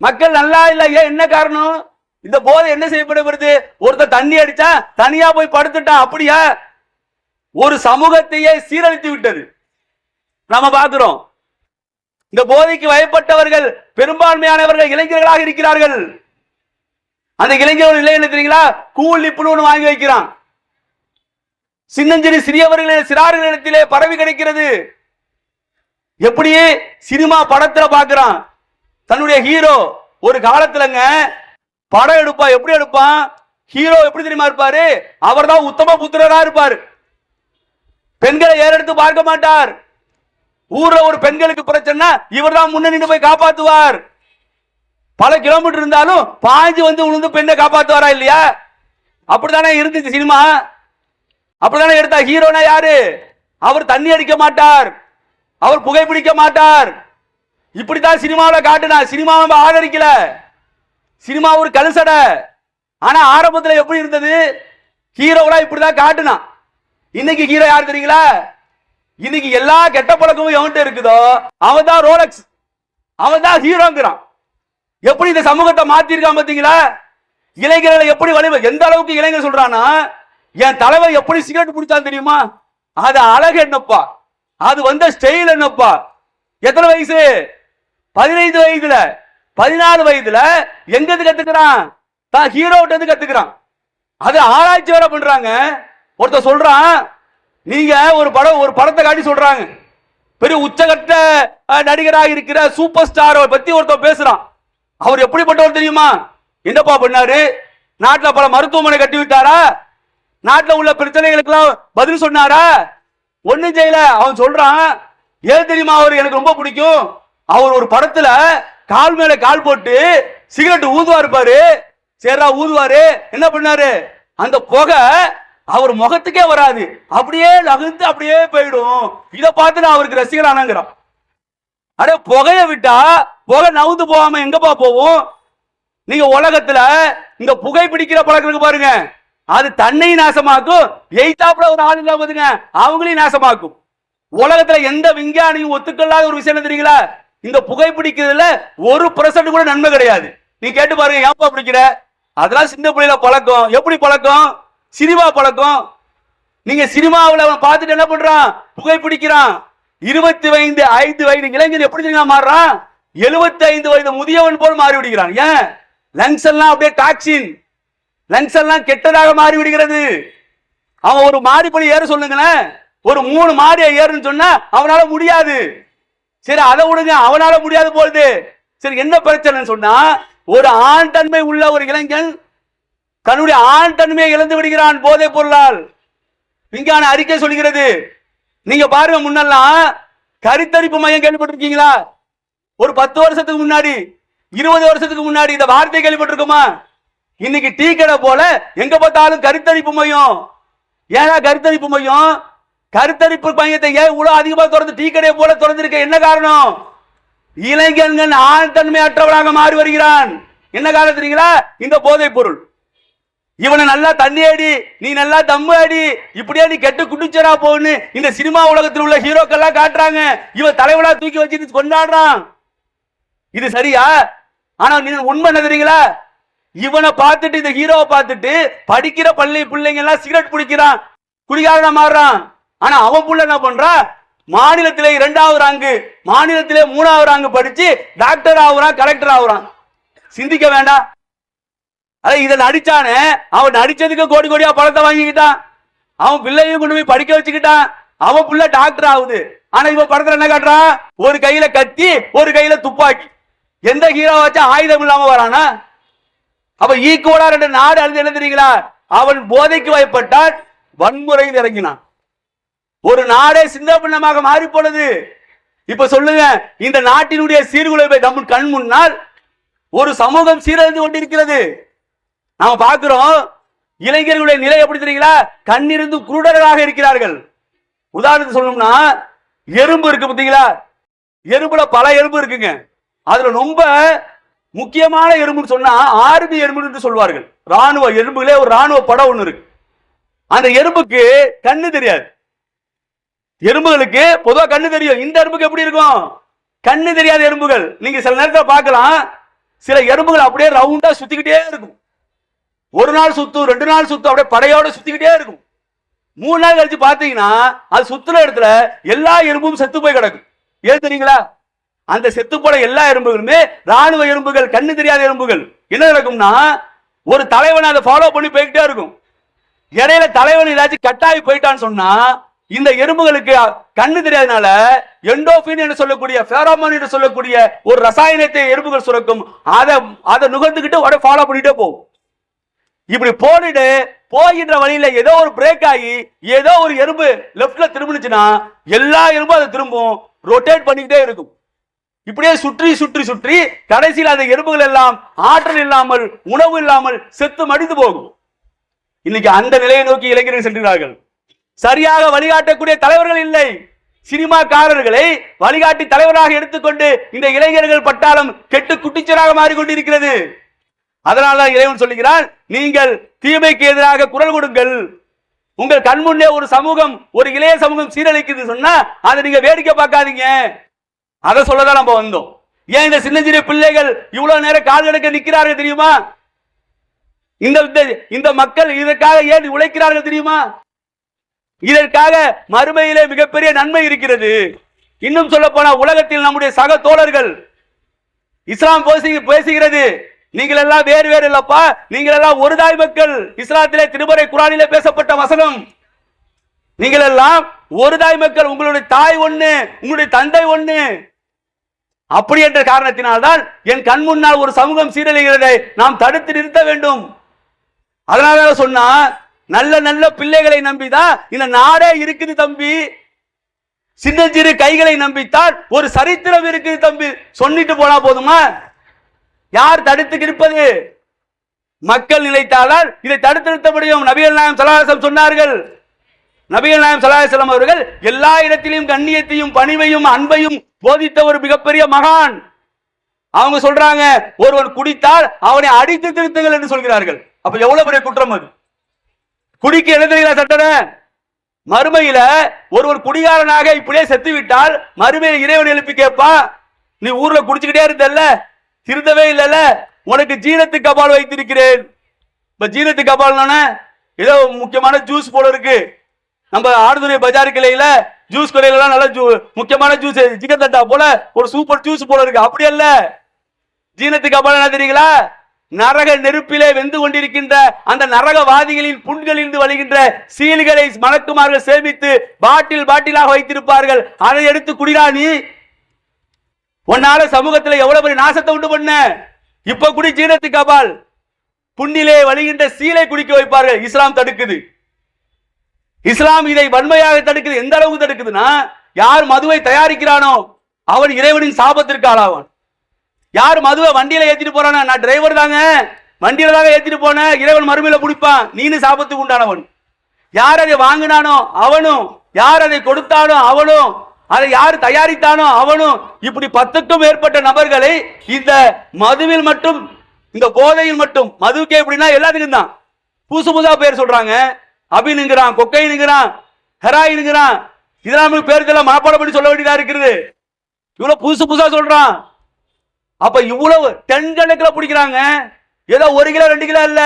மக்கள் நல்லா இல்ல. ஏன்? என்ன காரணம்? இந்த போதை என்ன செய்யப்படுகிறது? ஒருத்தர் தண்ணி அடிச்சா தனியா போய் படுத்துட்டான். அப்படியா? ஒரு சமூகத்தையே சீரழித்து விட்டது. நாம பார்க்கிறோம். இந்த போதைக்கு வயப்பட்டவர்கள் பெரும்பான்மையானவர்கள் இளைஞர்களாக இருக்கிறார்கள். அந்த இளைஞர்கள் இல்லை என்ன தெரியுங்களா? கூல் லிப்னு ஒன்று வாங்கி வைக்கிறான். சின்னஞ்சிறு சிறியவர்கள் சிறார்களிடத்திலே பரவி கிடைக்கிறது. எப்படி? சினிமா படத்துல பார்க்கிறான். தன்னுடைய ஹீரோ ஒரு காலத்துலங்க படம் எடுப்பா. எப்படி எடுப்பான்? ஹீரோ எப்படி தெரியுமா இருப்பாரு? அவர் தான் உத்தம புத்திரரா இருப்பாரு. பெண்களை ஏறெடுத்து பார்க்க மாட்டார். ஊர்ல ஒரு பெண்களுக்கு பிரச்சனை, இவர் தான் முன்ன போய் காப்பாத்துவார். பல கிலோமீட்டர் இருந்தாலும் பாஞ்சு வந்து உளுந்து பெண்ணை காப்பாத்துவாரா இல்லையா? அப்படித்தானே இருந்துச்சு சினிமா. அப்படித்தானே எடுத்தா. ஹீரோனா யாரு? அவர் தண்ணி அடிக்க மாட்டார், அவர் புகைப்பிடிக்க மாட்டார். இப்படித்தான் சினிமாவில் காட்டுனா. சினிமாவை நம்ம ஆதரிக்கல. சினிமா ஒரு கலுசடை. ஆனா ஆரம்பத்தில் எப்படி இருந்தது? ஹீரோவெல்லாம் இப்படிதான் காட்டுனா. இன்னைக்கு ஹீரோ யார் தெரியுங்களா? இன்னைக்கு எல்லா கெட்ட பழக்கமும் எவன்கிட்ட இருக்குதோ அவன் தான் ரோலக்ஸ், அவன் தான் ஹீரோங்கிறான். எப்படி இந்த சமூகத்தை மாத்திருக்கான் பாத்தீங்களா? இளைஞர்களை எப்படி வலிமை, எந்த அளவுக்கு இளைஞர் சொல்றான்னா, என் தலைவர் எப்படி சிகரெட் பிடிச்சான் தெரியுமா? அது அழகு என்னப்பா, அது வந்த ஸ்டைல் என்னப்பா. எத்தனை வயசு? 15 வயதுல 14 வயதுல எங்க இருந்து கத்துக்கிறான்? தான் ஹீரோ இருந்து கத்துக்கிறான். அது ஆராய்ச்சி வேற பண்றாங்க. ஒருத்தர் சொல்றான், நீங்க ஒரு படத்தை காட்டி சொல்றாங்க, பெரிய உச்சகட்ட நடிகராக இருக்கிற சூப்பர் ஸ்டார் பத்தி ஒருத்தர் பேசுறான். அவர் எப்படிப்பட்டவர் தெரியுமா? என்னப்பா பண்ணாரு? நாட்டில் பல மருத்துவமனை கட்டி விட்டாரா? நாட்டில் உள்ள பிரச்சனைகளுக்கெல்லாம் பதில் சொன்னாரா? ஒன்னும் செய்யல. அவன் சொல்றான், ஏன் தெரியுமா அவர் எனக்கு ரொம்ப பிடிக்கும்? அவர் ஒரு படத்துல கால் மேல கால் போட்டு சிகரெட் ஊதுவாரு பாரு. சரிடா ஊதுவாரு. என்ன பண்ணாரு? அந்த புகை அவர் முகத்துக்கே வராது, அப்படியே நகர்ந்து அப்படியே போயிடும். இதை பார்த்து நான் அவருக்கு ரசிகர் ஆனாங்கிறான். அடே, புகைய விட்டா புகை நவுந்து போகாம எங்கப்பா போவோம்? நீங்க உலகத்துல இந்த புகை பிடிக்கிற பழக்கம் இருக்கு பாருங்க, அது தன்னை நாசமாக்கும். எய்தாப்புல ஒரு ஆள் இல்லாமதுங்க, அவங்களையும் நாசமாக்கும். உலகத்துல எந்த விஞ்ஞானியும் ஒத்துக்கொள்ளாத ஒரு விஷயம் தெரியுங்களா? இந்த புகை பிடிக்கிறதுல 1% கூட நன்மை கிடையாது. நீ கேட்டு பாருங்க, ஏன்பா பிடிக்கிற? அதெல்லாம் சின்ன பிள்ளைல பழக்கம். எப்படி பழக்கம்? சினிமா பழக்கம். நீங்க சினிமாவில் பார்த்துட்டு என்ன பண்றான்? புகை பிடிக்கிறான். 25 வயது இளைஞர் எப்படி தெரியுமா மாறுறான்? 75 வயது முதியவன் போல் மாறி விடுகிறான். ஏன்? லங்ஸ் எல்லாம் அப்படியே டாக்ஸின், லங்ஸ் எல்லாம் கெட்டதாக மாறி விடுகிறது. அவன் ஒரு மாடி படி ஏற சொல்லுங்களேன், ஒரு 3 மாடியை ஏறுன்னு சொன்னா அவனால முடியாது. சரி, அதை விடுங்க, அவனால முடியாது போகுது. சரி, என்ன பிரச்சனைன்னு சொன்னா, ஒரு ஆண் தன்மை உள்ள ஒரு இளைஞன் தன்னுடைய ஆண் தன்மையை இழந்து விடுகிறான் போதை பொருளால். விஞ்ஞான அறிக்கை சொல்கிறது. நீங்க பாருங்க, முன்னெல்லாம் கருத்தரிப்பு மையம் கேள்விப்பட்டிருக்கீங்களா? ஒரு 10 வருஷத்துக்கு முன்னாடி, 20 வருஷத்துக்கு முன்னாடி இந்த வார்த்தை கேள்விப்பட்டிருக்குமா? இன்னைக்கு டீ கடை போல எங்க பார்த்தாலும் கருத்தரிப்பு மையம். ஏன்னா கருத்தரிப்பு மையம்? கருத்தரிப்பு மையத்தை ஏன் இவ்வளவு அதிகமா திறந்து டீ கடையை போல திறந்திருக்க? என்ன காரணம்? இளைஞர்கள் ஆண் தன்மையற்றவனாக மாறி வருகிறான். என்ன காரணம் தெரியுங்களா? இந்த போதைப் பொருள். இவனை நல்லா தண்ணி அடி, நீ நல்லா தம்மு அடி, இப்படியே நீ கெட்டு குடிச்சரா போன்னு இந்த சினிமா உலகத்தில் உள்ள ஹீரோக்கெல்லாம் காட்டுறாங்க. இவன் தலைவனா தூக்கி வச்சுட்டு கொண்டாடுறான். இது சரியா? ஆனா நீங்க உண்மை என்ன தெரியுங்களா? இவனை பார்த்துட்டு, இந்த ஹீரோவை பார்த்துட்டு படிக்கிற பள்ளி பிள்ளைங்க எல்லாம் சிகரெட் பிடிக்கிறான், குடிகாரனா மாறுறான். ஆனா அவன் புள்ள என்ன பண்றான்? மாநிலத்திலே 2வது ரேங்கு, மாநிலத்திலே 3வது ரேங்கு படிச்சு டாக்டர் ஆகுறான், கலெக்டர் ஆகுறான். சிந்திக்க வேண்டாம்? இதை நடிச்சானே, அவன் நடிச்சதுக்கு கோடி கோடியா பணத்தை வாங்கிக்கிட்டான். அவன் பிள்ளையும் கொண்டு போய் படிக்க வச்சுக்கிட்டான். அவன் பிள்ளை டாக்டர் ஆகுது. ஆனா இவன் படத்துல என்ன காட்டுறான்? ஒரு கையில கத்தி, ஒரு கையில துப்பாக்கி. எந்த ஹீரோ வச்சா ஆயுதம் இல்லாம வரானா? அப்ப ஈக்குவலா 2 நாடு அழிஞ்சு என்ன தெரியுங்களா? அவன் போதைக்கு வயப்பட்டால் வன்முறையில் இறங்கினான். ஒரு நாடே சின்ன பின்னமாக மாறி போனது. இப்ப சொல்லுங்க, இந்த நாட்டினுடைய சீர்குலைவை நம் கண் முன்னால் ஒரு சமூகம் சீரழிந்து கொண்டிருக்கிறது. நாம பார்க்கிறோம். இளைஞர்களுடைய நிலை எப்படி தெரியுங்களா? கண்ணிருந்து குருடர்களாக இருக்கிறார்கள். உதாரணத்துக்கு சொல்லணும்னா, எறும்பு இருக்கு பார்த்தீங்களா? எறும்புல பல எறும்பு இருக்குங்க. அதுல ரொம்ப முக்கியமான எறும்புன்னு சொன்னா ஆர்மி எறும்புன்னு சொல்வார்கள். ராணுவ எறும்புகளே ஒரு ராணுவ படம் ஒண்ணு இருக்கு. அந்த எறும்புக்கு கண்ணு தெரியாது. எறும்புகளுக்கு பொதுவா கண்ணு தெரியும். இந்த எறும்புக்கு எப்படி இருக்கும்? கண்ணு தெரியாத எறும்புகள். நீங்க சில நேரத்தில் பார்க்கலாம், சில எறும்புகள் அப்படியே ரவுண்டா சுத்திக்கிட்டே இருக்கும். ஒரு நாள் சுத்தும், 2 நாள் சுத்தும், அப்படியே படையோட சுத்திக்கிட்டே இருக்கும். 3 நாள் கழிச்சு பாத்தீங்கன்னா அது சுத்துற இடத்துல எல்லா எறும்பும் செத்து போய் கிடக்கும். ஏன் தெரியுங்களா? அந்த செத்து போன எல்லா எறும்புகளுமே ராணுவ எறும்புகள், கண்ணு தெரியாத எறும்புகள். என்ன நடக்கும்னா, ஒரு தலைவன் அதை ஃபாலோ பண்ணி போய்கிட்டே இருக்கும். இடையில தலைவன் ஏதாச்சும் கட்டாயி போயிட்டான்னு சொன்னா, இந்த எறும்புகளுக்கு கண்ணு தெரியாதனால எண்டோபின் என்று சொல்லக்கூடிய, ஃபேரோமோன் என்று சொல்லக்கூடிய ஒரு ரசாயனத்தை எறும்புகள் சுரக்கும். அதை நுகர்ந்துக்கிட்டு உடனே ஃபாலோ பண்ணிட்டே போகும். இப்படி போகின்ற வழியில ஏதோ ஒரு பிரேக் ஆகி ஏதோ ஒரு எறும்பு லெப்ட்ல திரும்பினுச்சுன்னா எல்லா எறும்பும் அதை திரும்பும், ரொட்டேட் பண்ணிக்கிட்டே இருக்கும். இப்படியே சுற்றி சுற்றி சுற்றி கடைசியில் அந்த எறும்புகள் எல்லாம் ஆற்றல் இல்லாமல், உணவு இல்லாமல் செத்து மடிந்து போகும். இன்னைக்கு அந்த நிலையை நோக்கி இளைஞர்கள் சென்றார்கள். சரியாக வழிகாட்டக்கூடிய தலைவர்கள் இல்லை. சினிமாக்காரர்களை வழிகாட்டி தலைவராக எடுத்துக்கொண்டு இந்த இளைஞர்கள் பட்டாளம் கெட்டு குட்டிச்சராக மாறிக்கொண்டிருக்கிறது. அதனால இறைவன் சொல்லுகிறான், நீங்கள் தீமைக்கு எதிராக குரல் கொடுங்கள். உங்கள் கண்முன்னே ஒரு சமூகம், ஒரு இளைய சமூகம் சீரழிக்குது சொன்னா அதை நீங்க வேடிக்கை பார்க்காதீங்க. அதை சொல்லதான் நம்ம வந்தோம். ஏன் இந்த சின்ன சிறிய பிள்ளைகள் இவ்வளவு நேரம் கால் கணக்க நிற்கிறார்கள் தெரியுமா? இந்த மக்கள் இதற்காக ஏன் உழைக்கிறார்கள் தெரியுமா? இதற்காக மறுமையிலே மிகப்பெரிய நன்மை இருக்கிறது. இன்னும் சொல்ல போனா, உலகத்தில் நம்முடைய சக தோழர்கள், இஸ்லாம் பேசுகிறது, நீங்கள் எல்லாம் வேறு வேறு இல்லப்பா, நீங்கள் எல்லாம் ஒரு தாய் மக்கள். இஸ்லாத்திலே திருமறை குர்ஆனிலே பேசப்பட்ட வசனம், நீங்கள் எல்லாம் ஒரு தாய் மக்கள், உங்களுடைய தாய் ஒண்ணு, உங்களுடைய தந்தை ஒண்ணு. அப்படி என்ற காரணத்தினால்தான் என் கண் முன்னால் ஒரு சமூகம் சீரழிகிறதை நாம் தடுத்து நிறுத்த வேண்டும். அதனால சொன்னா, நல்ல நல்ல பிள்ளைகளை நம்பிதான் இந்த நாடே இருக்குது தம்பி. சின்ன சிறு கைகளை நம்பித்தான் ஒரு சரித்திரம் இருக்குது தம்பி. சொல்லிட்டு போனா போதுமா? யார் தடுத்து நிற்பது? மக்கள் நினைத்தால் இதை தடுத்து நிறுத்த முடியும். நபிகள் நாயகம் ஸல்லல்லாஹு அலைஹி வஸல்லம் சொன்னார்கள். நபிகள் நாயகம் ஸல்லல்லாஹு அலைஹி வஸல்லம் அவர்கள் எல்லா இடத்திலும் கண்ணியத்தையும் பணிவையும் அன்பையும் போதித்த ஒரு மிகப்பெரிய மகான். அவங்க சொல்றாங்க, ஒருவன் குடித்தால் அவனை அடித்து திருத்துங்கள் என்று சொல்கிறார்கள். அப்ப எவ்வளவு பெரிய குற்றம் அது! குடிக்க எழுதுகிறீங்களா சட்டனை? மறுமையில ஒருவர் குடிகாரனாக இப்படியே செத்து விட்டால் மறுமையை இறைவன் எழுப்பி கேட்பா, நீ ஊர்ல குடிச்சுக்கிட்டே இருந்தல்ல, திருந்தவே இல்லைல்ல, உனக்கு ஜீனத்துக்கு அபால் வைத்திருக்கிறேன். இப்ப ஜீனத்துக்கு அபால் ஏதோ முக்கியமான ஜூஸ் போல இருக்கு. நம்ம ஆடுதுறை பஜார் கிளையில ஜூஸ் கடையில நல்ல முக்கியமான ஜூஸ் சிக்கன் தட்டா போல ஒரு சூப்பர் ஜூஸ் போல இருக்கு. அப்படி அல்ல. ஜீனத்துக்கு அபால் என்ன தெரியுங்களா? நரக நெருப்பிலே வெந்து கொண்டிருக்கின்ற அந்த நரகவாதிகளின் புண்களிலிருந்து வழிகின்ற சீல்களை மலக்குமார்கள் சேமித்து பாட்டிலாக வைத்திருப்பார்கள். அதை எடுத்து குடிடா நீ. உன்னால சமூகத்தில் எவ்வளவு பெரிய நாசத்தை உண்டு பண்ண. இப்ப குடி ஜீனத்துக்கு அபால். புண்ணிலே வழிகின்ற சீலை குடிக்க வைப்பார்கள். இஸ்லாம் தடுக்குது. இஸ்லாம் இதை வன்மையாக தடுக்குது. எந்த அளவுக்கு தடுக்குதுன்னா, யார் மதுவை தயாரிக்கிறானோ அவன் இறைவனின் சாபத்திற்கு ஆளாவான். யார் மதுவை வண்டியில ஏத்திட்டு போறான, நான் டிரைவர் தாங்க, வண்டியில தாங்க ஏத்திட்டு போன, இறைவன் மறுமையில பிடிப்பான், நீனு சாபத்துக்கு உண்டானவன். யார் அதை வாங்கினானோ அவனும், யார் அதை கொடுத்தானோ அவனும், அதை யார் தயாரித்தானோ அவனும் இப்படி 10க்கும் மேற்பட்ட நபர்களை இந்த மதுவில் மட்டும், இந்த போதையில் மட்டும், மதுவுக்கே எப்படின்னா எல்லாத்துக்கும் தான் புதுசு புதுசா பேர் சொல்றாங்க. அபினுங்கிறான், கொக்கைனுங்கிறான், ஹெராயினுங்கிறான். இதெல்லாம் நமக்கு பேருக்கெல்லாம் மனப்பாடம் பண்ணி சொல்ல வேண்டியதா இருக்கிறது. இவ்வளவு புதுசு புதுசா சொல்றான். அப்ப இவ்வளவு டன் கணக்கில் பிடிக்கிறாங்க. ஏதோ 1 கிலோ 2 கிலோ இல்ல,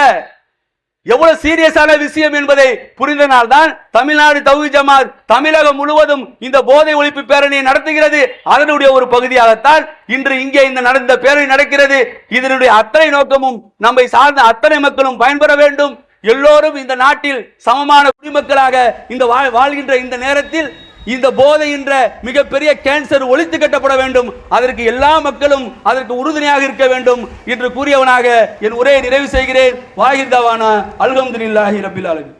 எவ்வளவு சீரியஸான விஷயம் என்பதை புரிந்தனால்தான் தமிழ்நாடு தௌஹீத் ஜமாத் தமிழகம் முழுவதும் இந்த போதை ஒழிப்பு பேரணியை நடத்துகிறது. அதனுடைய ஒரு பகுதியாகத்தான் இன்று இங்கே இந்த நடந்த பேரணி நடக்கிறது. இதனுடைய அத்தனை நோக்கமும் நம்மை சார்ந்த அத்தனை மக்களும் பயன்பெற வேண்டும். எல்லோரும் இந்த நாட்டில் சமமான குடிமக்களாக இந்த வாழ்கின்ற இந்த நேரத்தில் இந்த போதை என்ற மிகப்பெரிய கேன்சர் ஒழித்து கட்டப்பட வேண்டும். அதற்கு எல்லா மக்களும் அதற்கு உறுதுணையாக இருக்க வேண்டும் என்று கூறியவனாக என் உரையை நிறைவு செய்கிறேன். வாஹிர் தவானா அல்ஹம்துலில்லாஹி ரப்பில் ஆலமீன்.